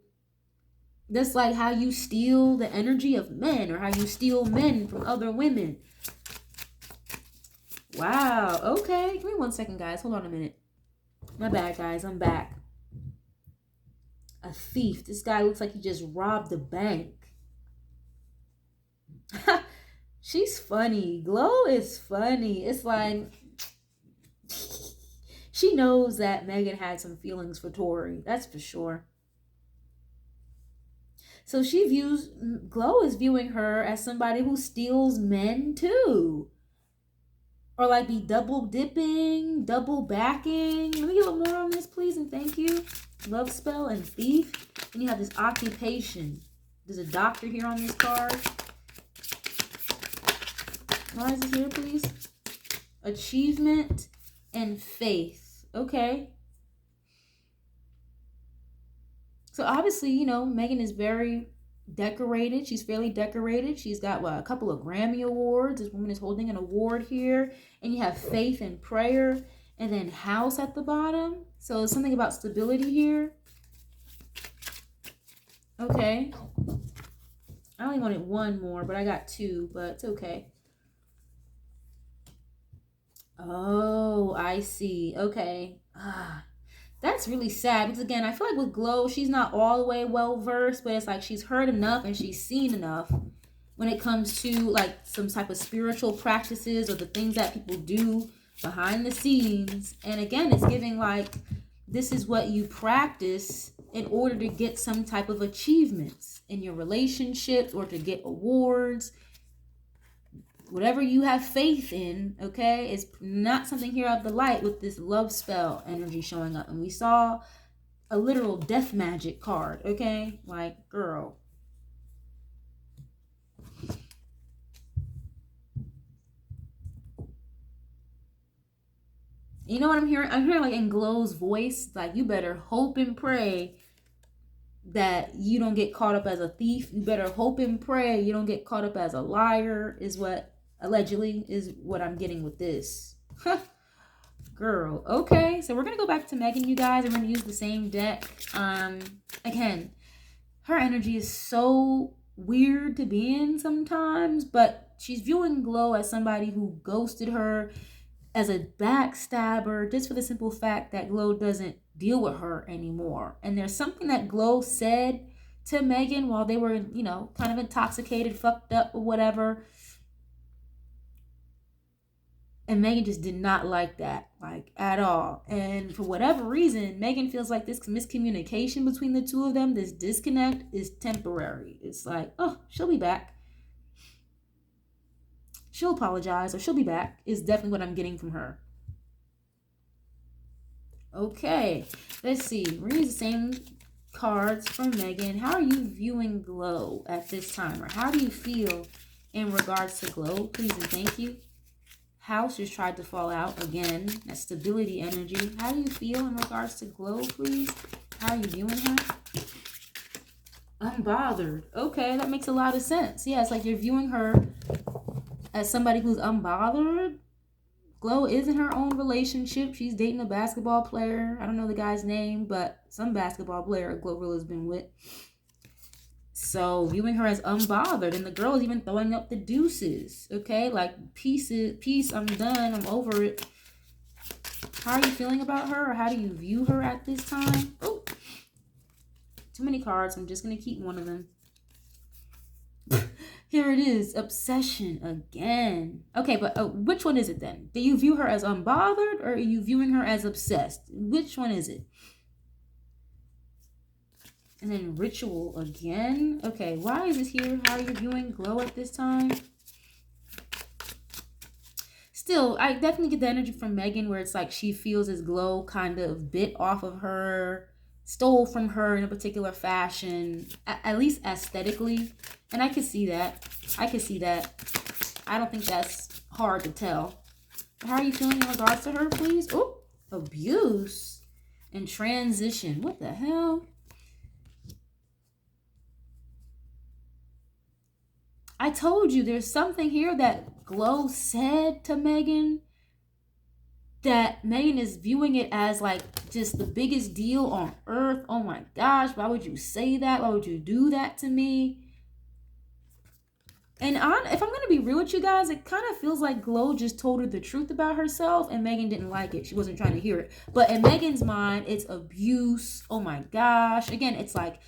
A: that's like how you steal the energy of men, or how you steal men from other women. Wow. Okay. Give me 1 second, guys. Hold on a minute. My bad, guys. I'm back. A thief. This guy looks like he just robbed a bank. She's funny. Glow is funny. It's like she knows that Megan had some feelings for Tori. That's for sure. So Glow is viewing her as somebody who steals men too. Or like be double dipping, double backing. Let me get a little more on this, please, and thank you. Love spell and thief. And you have this occupation. There's a doctor here on this card. Why is this here, please? Achievement and faith. Okay. So obviously, you know, Megan is very decorated. She's fairly decorated. She's got a couple of Grammy awards. This woman is holding an award here. And you have faith and prayer. And then house at the bottom. So it's something about stability here. Okay. I only wanted one more, but I got two, but it's okay. Oh, I see. Okay. That's really sad, because again, I feel like with Glow, she's not all the way well versed, but it's like she's heard enough and she's seen enough when it comes to like some type of spiritual practices or the things that people do behind the scenes. And again, it's giving like this is what you practice in order to get some type of achievements in your relationships or to get awards. Whatever you have faith in, okay, is not something here of the light with this love spell energy showing up. And we saw a literal death magic card, okay? Like, girl. You know what I'm hearing? I'm hearing like in Glow's voice, like, you better hope and pray that you don't get caught up as a thief. You better hope and pray you don't get caught up as a liar, is what allegedly is what I'm getting with this. Girl. Okay, so we're gonna go back to Megan, you guys, and we're gonna use the same deck. Again, her energy is so weird to be in sometimes, but she's viewing Glow as somebody who ghosted her, as a backstabber, just for the simple fact that Glow doesn't deal with her anymore. And there's something that Glow said to Megan while they were, you know, kind of intoxicated, fucked up, or whatever. And Megan just did not like that, like, at all. And for whatever reason, Megan feels like this miscommunication between the two of them, this disconnect, is temporary. It's like, oh, she'll be back. She'll apologize, or she'll be back, is definitely what I'm getting from her. Okay, let's see. We're going to use the same cards for Megan. How are you viewing Glow at this time? Or how do you feel in regards to Glow? Please and thank you. House just tried to fall out again. That stability energy. How do you feel in regards to Glow, please? How are you viewing her? Unbothered. Okay, that makes a lot of sense. Yeah, it's like you're viewing her as somebody who's unbothered. Glow is in her own relationship. She's dating a basketball player. I don't know the guy's name, but some basketball player Glorilla's been with. So viewing her as unbothered, and the girl is even throwing up the deuces. Okay, like, peace, I'm done, I'm over it. How are you feeling about her, or how do you view her at this time? Oh, too many cards. I'm just gonna keep one of them. Here it is, obsession again. Okay, but which one is it then? Do you view her as unbothered, or are you viewing her as obsessed? Which one is it? And then ritual again. Okay, why is this here? How are you viewing Glow at this time? Still, I definitely get the energy from Megan where it's like she feels as Glow kind of bit off of her, stole from her in a particular fashion, at least aesthetically. And I can see that. I can see that. I don't think that's hard to tell. How are you feeling in regards to her, please? Oh, abuse and transition. What the hell? I told you there's something here that Glow said to Megan that Megan is viewing it as like just the biggest deal on earth. Oh my gosh, why would you say that? Why would you do that to me? And if I'm going to be real with you guys, it kind of feels like Glow just told her the truth about herself and Megan didn't like it. She wasn't trying to hear it. But in Megan's mind, it's abuse. Oh my gosh. Again, it's like,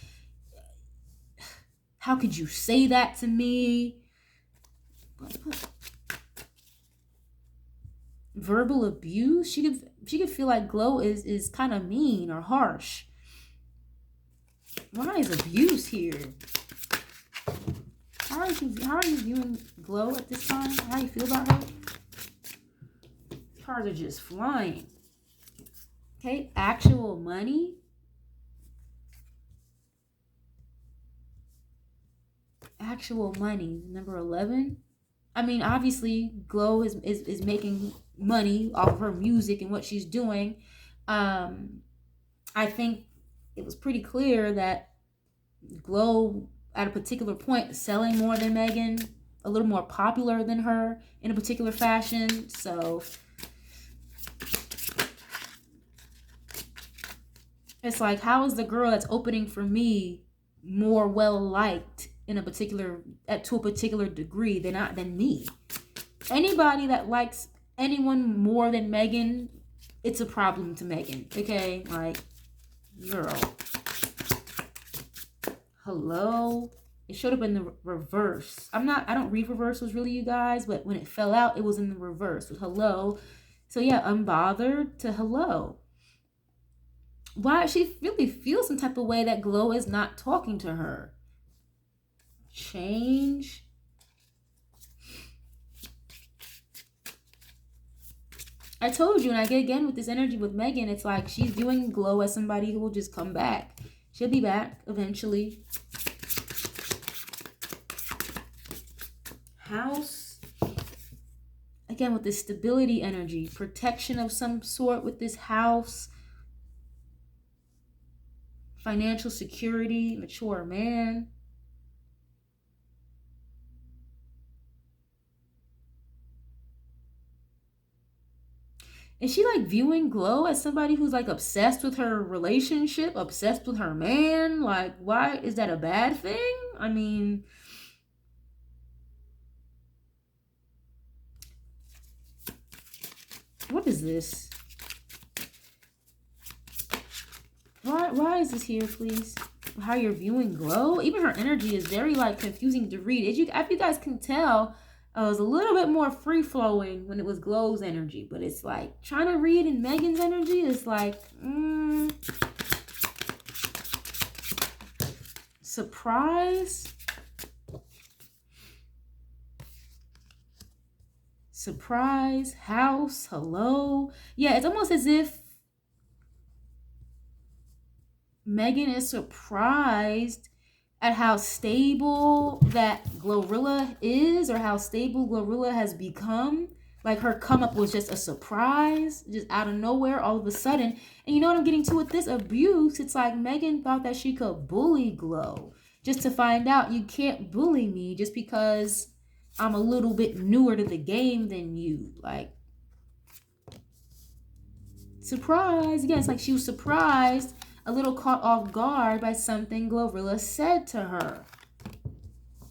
A: how could you say that to me? Verbal abuse? She could feel like Glow is kind of mean or harsh. Why is abuse here? How are you viewing Glow at this time? How do you feel about her? Cards are just flying. Okay, actual money. Actual money, number 11. I mean, obviously, Glow is making money off of her music and what she's doing. I think it was pretty clear that Glow, at a particular point, selling more than Megan, a little more popular than her in a particular fashion. So it's like, how is the girl that's opening for me more well liked to a particular degree than me? Anybody that likes anyone more than Megan, it's a problem to Megan. Okay, like, girl. Hello. It showed up in the reverse. I don't read reversals really, you guys, but when it fell out, it was in the reverse with hello. So yeah, unbothered to hello. Why she really feels some type of way that Glow is not talking to her. Change. I told you, and I get again with this energy with Megan, it's like she's viewing Glow as somebody who will just come back. She'll be back eventually. House. Again, with this stability energy, protection of some sort with this house. Financial security, mature man. Is she like viewing Glow as somebody who's like obsessed with her relationship, obsessed with her man? Like, why is that a bad thing? I mean, what is this? Why is this here, please? How you're viewing Glow? Even her energy is very like confusing to read. If you guys can tell, it was a little bit more free-flowing when it was Glow's energy, but it's like trying to read in Megan's energy is like surprise. Surprise, house, hello. Yeah, it's almost as if Megan is surprised at how stable that Glorilla is, or how stable Glorilla has become. Like her come up was just a surprise, just out of nowhere, all of a sudden. And you know what I'm getting to with this abuse? It's like Megan thought that she could bully Glow, just to find out you can't bully me just because I'm a little bit newer to the game than you. Like, surprise. Again, it's like she was surprised, a little caught off guard by something Glorilla said to her.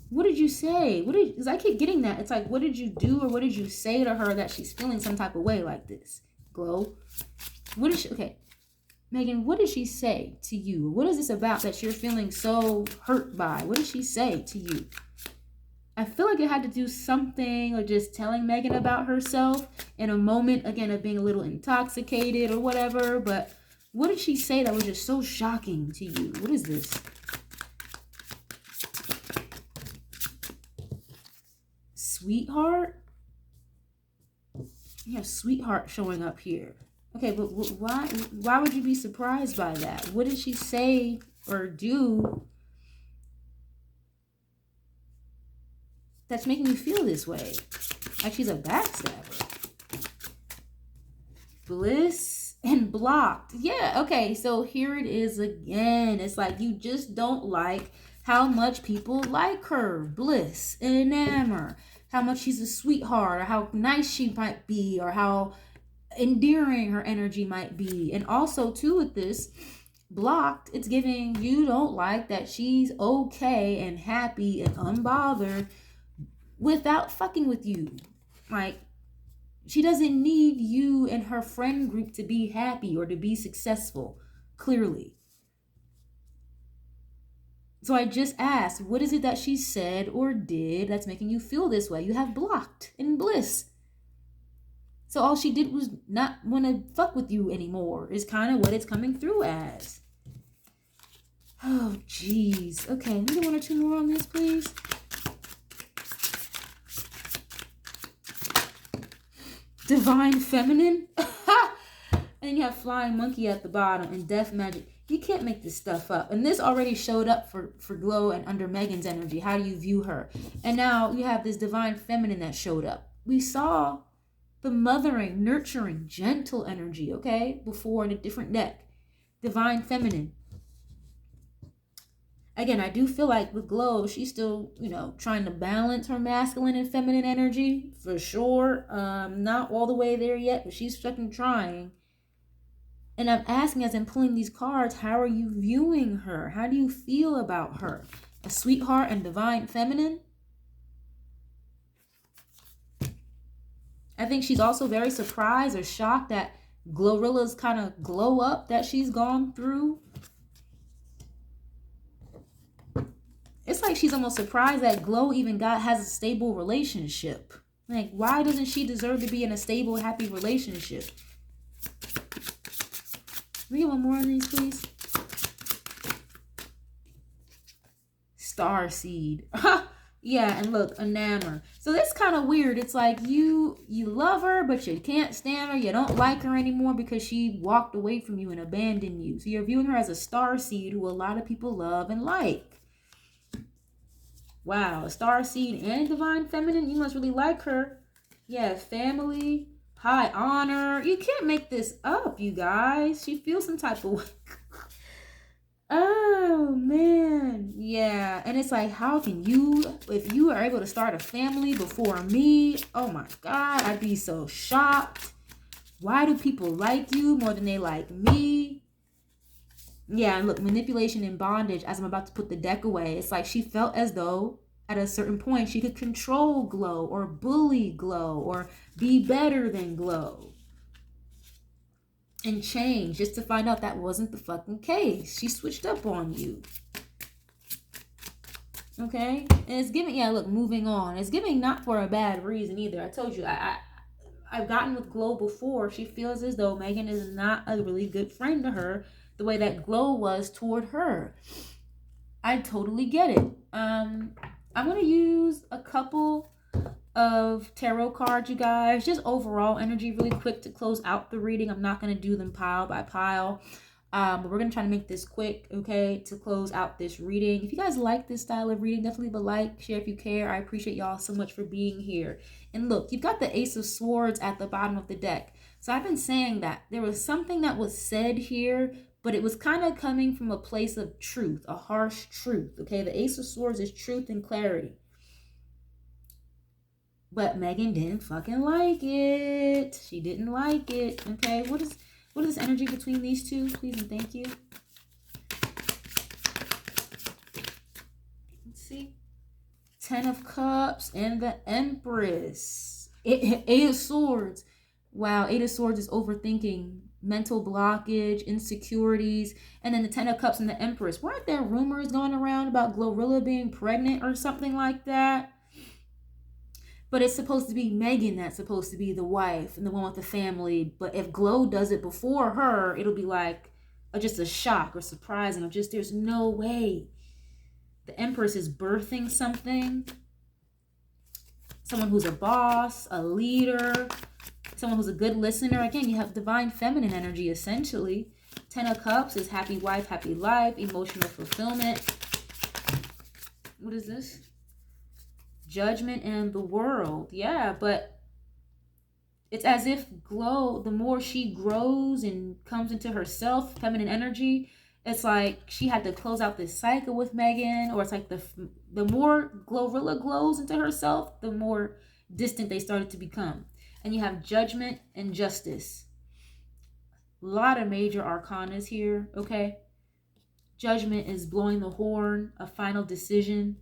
A: What did you say? Because I keep getting that. It's like, what did you do or what did you say to her that she's feeling some type of way like this? Glow. What did she, okay. Megan, what did she say to you? What is this about that you're feeling so hurt by? What did she say to you? I feel like it had to do something, or just telling Megan about herself in a moment, again, of being a little intoxicated or whatever. But what did she say that was just so shocking to you? What is this? Sweetheart? You have sweetheart showing up here. Okay, but why would you be surprised by that? What did she say or do that's making you feel this way? Like she's a backstabber. Bliss and blocked. Yeah, okay, so here it is again. It's like you just don't like how much people like her. Bliss, enamor, how much she's a sweetheart, or how nice she might be, or how endearing her energy might be. And also too with this blocked, it's giving you don't like that she's okay and happy and unbothered without fucking with you. Like, she doesn't need you and her friend group to be happy or to be successful, clearly. So I just asked, what is it that she said or did that's making you feel this way? You have blocked in bliss. So all she did was not want to fuck with you anymore, is kind of what it's coming through as. Oh, jeez. Okay, maybe one or two more on this, please. Divine feminine. And you have flying monkey at the bottom and death magic. You can't make this stuff up. And this already showed up for Glow and under Megan's energy. How do you view her? And now you have this divine feminine that showed up. We saw the mothering, nurturing, gentle energy, okay, before in a different deck. Divine feminine. Again, I do feel like with Glow, she's still, trying to balance her masculine and feminine energy, for sure. Not all the way there yet, but she's fucking trying. And I'm asking, as I'm pulling these cards, how are you viewing her? How do you feel about her? A sweetheart and divine feminine? I think she's also very surprised or shocked at Glorilla's kind of glow up that she's gone through. It's like she's almost surprised that Glow even has a stable relationship. Like, why doesn't she deserve to be in a stable, happy relationship? Can we get one more on these, please? Star seed. Yeah, and look, enamor. So that's kind of weird. It's like you love her, but you can't stand her. You don't like her anymore because she walked away from you and abandoned you. So you're viewing her as a star seed who a lot of people love and like. Wow, a star seed and divine feminine. You must really like her. Yeah, family, high honor. You can't make this up, you guys. She feels some type of way. Oh man, yeah. And it's like, how can you, if you are able to start a family before me? Oh my God, I'd be so shocked. Why do people like you more than they like me? Yeah, and look, manipulation and bondage. As I'm about to put the deck away, it's like she felt as though at a certain point she could control Glow or bully Glow or be better than Glow and change, just to find out that wasn't the fucking case. She switched up on you. Okay? And it's giving, yeah, look, moving on. It's giving not for a bad reason either. I told you, I've gotten with Glow before. She feels as though Megan is not a really good friend to her the way that Glow was toward her. I totally get it. I'm going to use a couple of tarot cards, you guys, just overall energy really quick to close out the reading. I'm not going to do them pile by pile, but we're going to try to make this quick, okay, to close out this reading. If you guys like this style of reading, definitely leave a like, share if you care. I appreciate y'all so much for being here. And look, you've got the Ace of Swords at the bottom of the deck. So I've been saying that there was something that was said here, but it was kind of coming from a place of truth, a harsh truth, okay? The Ace of Swords is truth and clarity. But Megan didn't fucking like it. She didn't like it. Okay, what is this energy between these two? Please and thank you. Let's see. 10 of Cups and the Empress. Eight of Swords. Wow, Eight of Swords is overthinking, mental blockage, insecurities, and then the 10 of Cups and the Empress. Weren't there rumors going around about Glorilla being pregnant or something like that? But it's supposed to be Megan that's supposed to be the wife and the one with the family. But if Glow does it before her, it'll be like just a shock or surprising or just there's no way. The Empress is birthing something. Someone who's a boss, a leader, someone who's a good listener. Again, you have divine feminine energy essentially. 10 of Cups is happy wife, happy life, emotional fulfillment. What is this? Judgment and the world. Yeah, but it's as if Glow, the more she grows and comes into herself, feminine energy, it's like she had to close out this cycle with Megan, or it's like the more Glorilla glows into herself, the more distant they started to become. And you have judgment and justice. A lot of major arcanas here, okay? Judgment is blowing the horn, a final decision.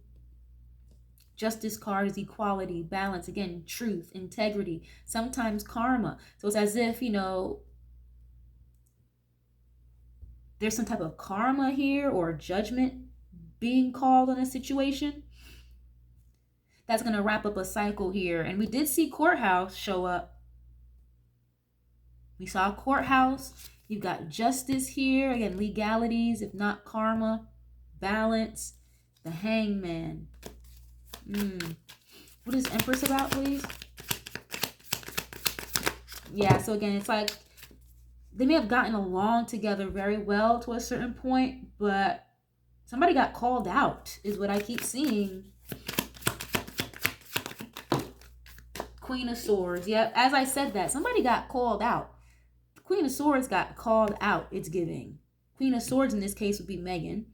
A: Justice card is equality, balance, again, truth, integrity, sometimes karma. So it's as if, you know, there's some type of karma here or judgment being called on a situation. That's going to wrap up a cycle here. And we did see courthouse show up. We saw courthouse. You've got justice here. Again, legalities, if not karma, balance, the hangman. What is Empress about, please? Yeah, so again, it's like they may have gotten along together very well to a certain point, but somebody got called out is what I keep seeing. Queen of Swords. Yep, as I said that, somebody got called out. Queen of Swords got called out, it's giving. Queen of Swords in this case would be Megan.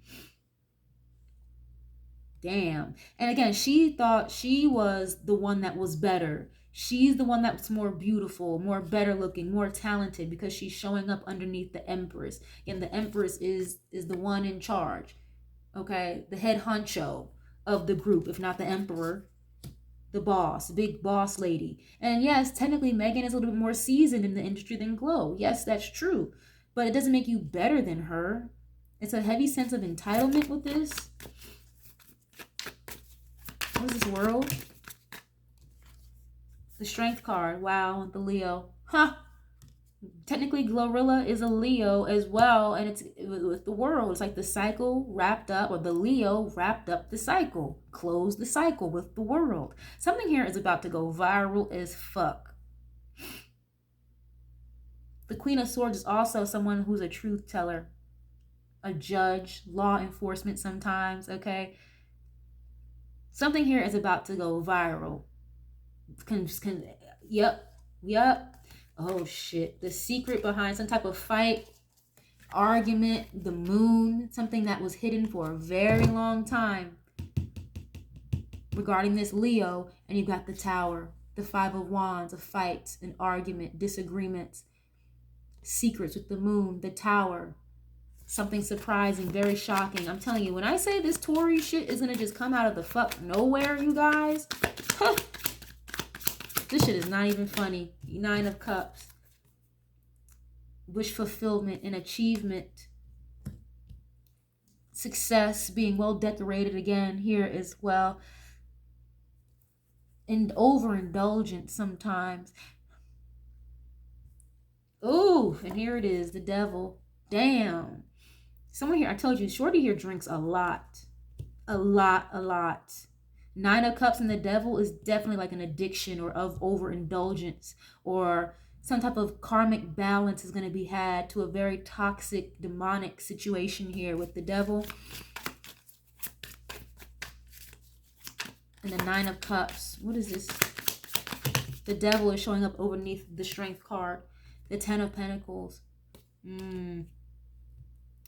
A: Damn. And again, she thought she was the one that was better. She's the one that's more beautiful, more better looking, more talented because she's showing up underneath the Empress. And the Empress is the one in charge. Okay? The head honcho of the group, if not the emperor. The boss, big boss lady. And yes, technically Megan is a little bit more seasoned in the industry than Glow. Yes, that's true. But it doesn't make you better than her. It's a heavy sense of entitlement with this. What is this, world? The Strength card. Wow, the Leo. Huh. Technically, Glorilla is a Leo as well, and it's with the world. It's like the cycle wrapped up, or the Leo wrapped up the cycle, closed the cycle with the world. Something here is about to go viral as fuck. The Queen of Swords is also someone who's a truth teller, a judge, law enforcement sometimes, okay? Something here is about to go viral. Yep. Oh shit. The secret behind some type of fight, argument, the moon, something that was hidden for a very long time regarding this Leo. And you got the Tower, the Five of Wands, a fight, an argument, disagreements, secrets with the moon, the Tower, something surprising, very shocking. I'm telling you, when I say this Tory shit is gonna just come out of the fuck nowhere, you guys, this shit is not even funny. Nine of Cups, wish fulfillment and achievement, success, being well decorated again here as well, and overindulgence sometimes. Ooh, and here it is, the Devil. Damn. Someone here, I told you, Shorty here drinks a lot. A lot. Nine of Cups and the Devil is definitely like an addiction or of overindulgence, or some type of karmic balance is going to be had to a very toxic, demonic situation here with the Devil. And the Nine of Cups. What is this? The Devil is showing up underneath the Strength card. The Ten of Pentacles.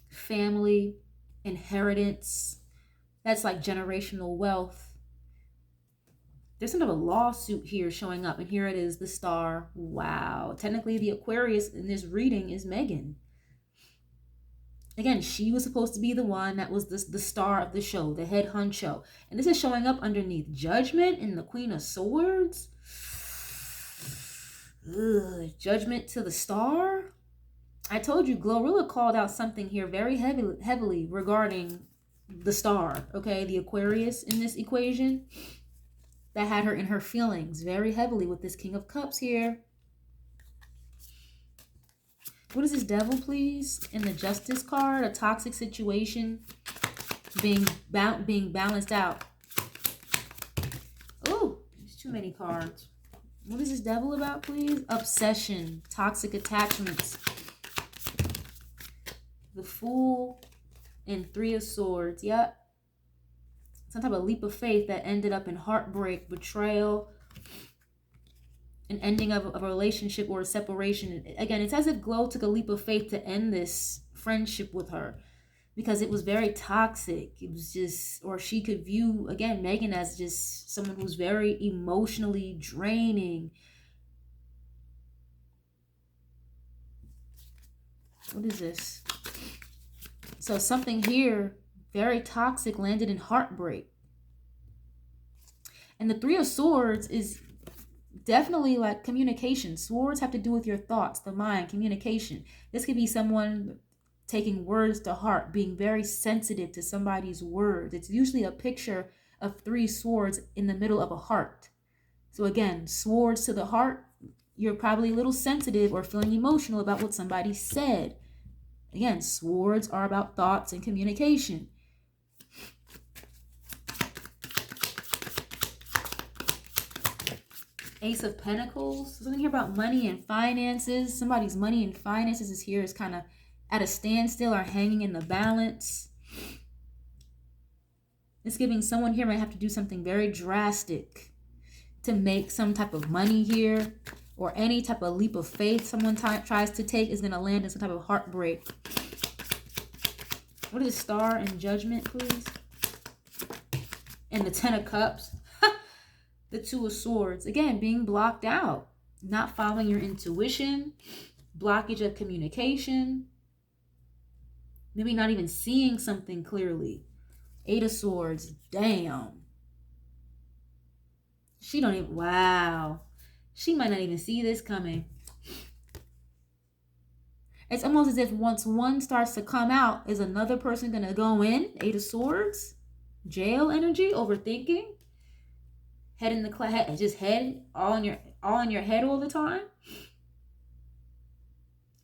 A: Family, inheritance. That's like generational wealth. There's some of a lawsuit here showing up, and here it is, the Star. Wow. Technically, the Aquarius in this reading is Megan. Again, she was supposed to be the one that was the star of the show, the head honcho. And this is showing up underneath Judgment and the Queen of Swords. Ugh, Judgment to the Star. I told you, Glorilla called out something here very heavily regarding the Star, okay? The Aquarius in this equation. That had her in her feelings very heavily with this King of Cups here. What is this Devil, please? In the Justice card, a toxic situation being balanced out. Oh, there's too many cards. What is this Devil about, please? Obsession, toxic attachments. The Fool and Three of Swords. Yep. Some type of leap of faith that ended up in heartbreak, betrayal, an ending of a relationship or a separation. Again, it's as if Glow took a leap of faith to end this friendship with her because it was very toxic. It was just, or she could view, again, Megan as just someone who's very emotionally draining. What is this? So something here, very toxic, landed in heartbreak. And the Three of Swords is definitely like communication. Swords have to do with your thoughts, the mind, communication. This could be someone taking words to heart, being very sensitive to somebody's words. It's usually a picture of three swords in the middle of a heart. So again, swords to the heart, you're probably a little sensitive or feeling emotional about what somebody said. Again, swords are about thoughts and communication. Ace of Pentacles. Something here about money and finances. Somebody's money and finances is here is kind of at a standstill or hanging in the balance. It's giving someone here might have to do something very drastic to make some type of money here, or any type of leap of faith someone tries to take is going to land in some type of heartbreak. What is Star and Judgment, please? And the Ten of Cups. The Two of Swords. Again, being blocked out. Not following your intuition. Blockage of communication. Maybe not even seeing something clearly. Eight of Swords. Damn. She don't even... Wow. She might not even see this coming. It's almost as if once one starts to come out, is another person going to go in? Eight of Swords. Jail energy. Overthinking. Head in the head, just head all in your head all the time.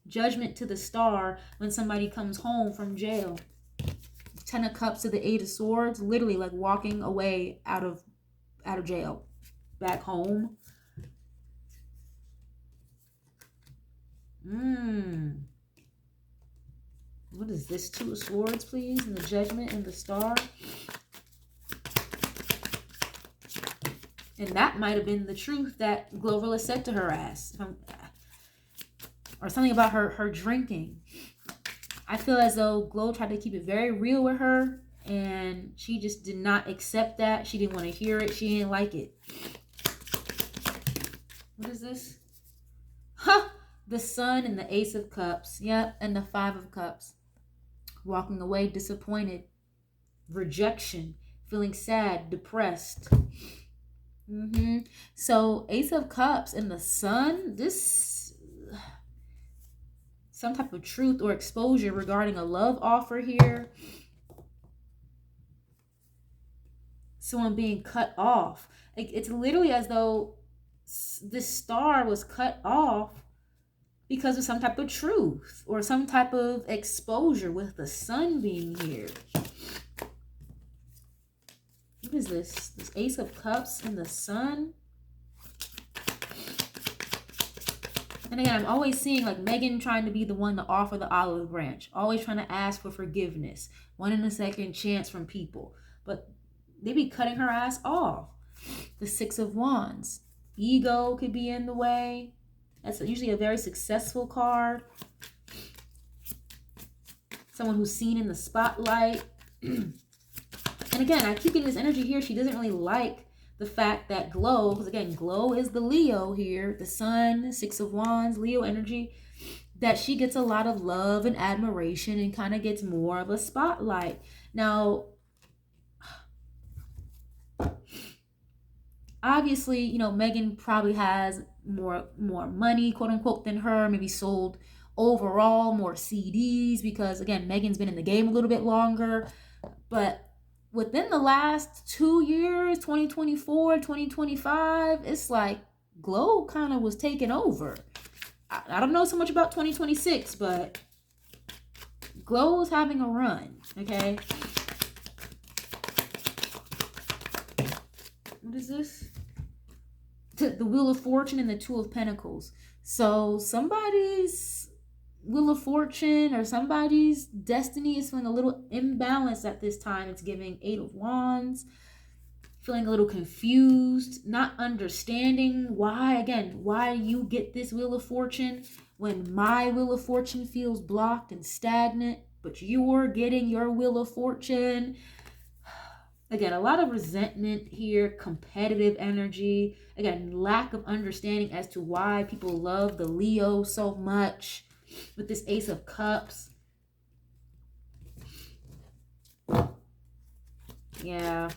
A: judgment to the star when somebody comes home from jail. 10 of Cups to the 8 of Swords, literally like walking away out of jail, back home. What is this? 2 of Swords, please, and the Judgment and the Star. And that might have been the truth that Glorilla said to her ass. Or something about her drinking. I feel as though Glo tried to keep it very real with her, and she just did not accept that. She didn't want to hear it. She didn't like it. What is this? Huh! The Sun and the Ace of Cups. Yep, and the 5 of Cups. Walking away disappointed. Rejection. Feeling sad, depressed. So Ace of Cups and the Sun, this some type of truth or exposure regarding a love offer here. Someone being cut off. It's literally as though this star was cut off because of some type of truth or some type of exposure with the Sun being here. What is this? This Ace of Cups and the Sun. And again, I'm always seeing like Megan trying to be the one to offer the olive branch. Always trying to ask for forgiveness. Wanting a second chance from people. But they be cutting her ass off. The 6 of Wands. Ego could be in the way. That's usually a very successful card. Someone who's seen in the spotlight. And again, I keep getting this energy here. She doesn't really like the fact that Glo, because again, Glo is the Leo here, the Sun, 6 of Wands, Leo energy, that she gets a lot of love and admiration and kind of gets more of a spotlight. Now, obviously, you know, Megan probably has more money, quote unquote, than her, maybe sold overall more CDs because, again, Megan's been in the game a little bit longer. But within the last 2 years, 2024, 2025, it's like Glo kind of was taking over. I don't know so much about 2026, but Glo is having a run, okay? What is this? The Wheel of Fortune and the 2 of Pentacles. So somebody's Wheel of Fortune or somebody's destiny is feeling a little imbalanced at this time. It's giving 8 of Wands. Feeling a little confused. Not understanding why, again, why you get this Wheel of Fortune when my Wheel of Fortune feels blocked and stagnant. But you're getting your Wheel of Fortune. Again, a lot of resentment here, competitive energy. Again, lack of understanding as to why people love the Leo so much with this Ace of Cups. Yeah.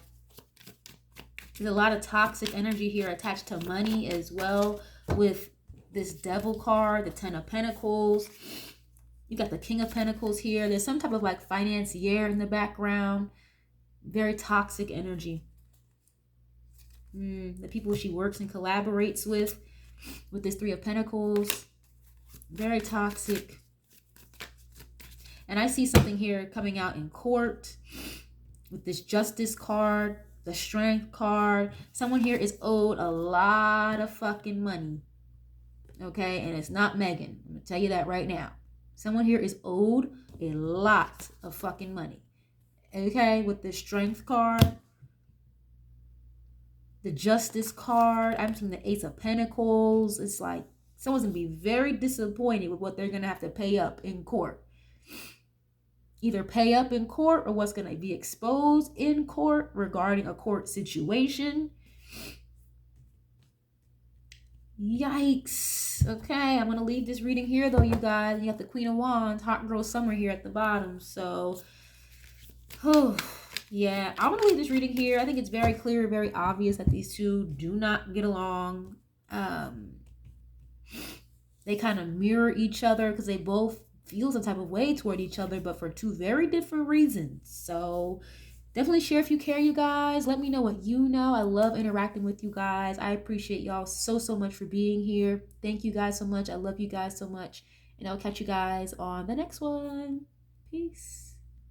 A: There's a lot of toxic energy here attached to money as well with this Devil card, the 10 of Pentacles. You got the King of Pentacles here. There's some type of like financier in the background. Very toxic energy. The people she works and collaborates with this 3 of Pentacles. Very toxic. And I see something here coming out in court with this Justice card, the Strength card. Someone here is owed a lot of fucking money. Okay? And it's not Megan. I'm going to tell you that right now. Someone here is owed a lot of fucking money. Okay, with the Strength card, the Justice card, I'm seeing the Ace of Pentacles. It's like someone's going to be very disappointed with what they're going to have to pay up in court. Either pay up in court or what's going to be exposed in court regarding a court situation. Yikes. Okay, I'm going to leave this reading here though, you guys. You have the Queen of Wands, Hot Girl Summer here at the bottom. So... oh, yeah, I'm going to leave this reading here. I think it's very clear, very obvious that these two do not get along. They kind of mirror each other because they both feel some type of way toward each other, but for 2 very different reasons. So definitely share if you care, you guys. Let me know what you know. I love interacting with you guys. I appreciate y'all so much for being here. Thank you guys so much. I love you guys so much. and I'll catch you guys on the next one. Peace.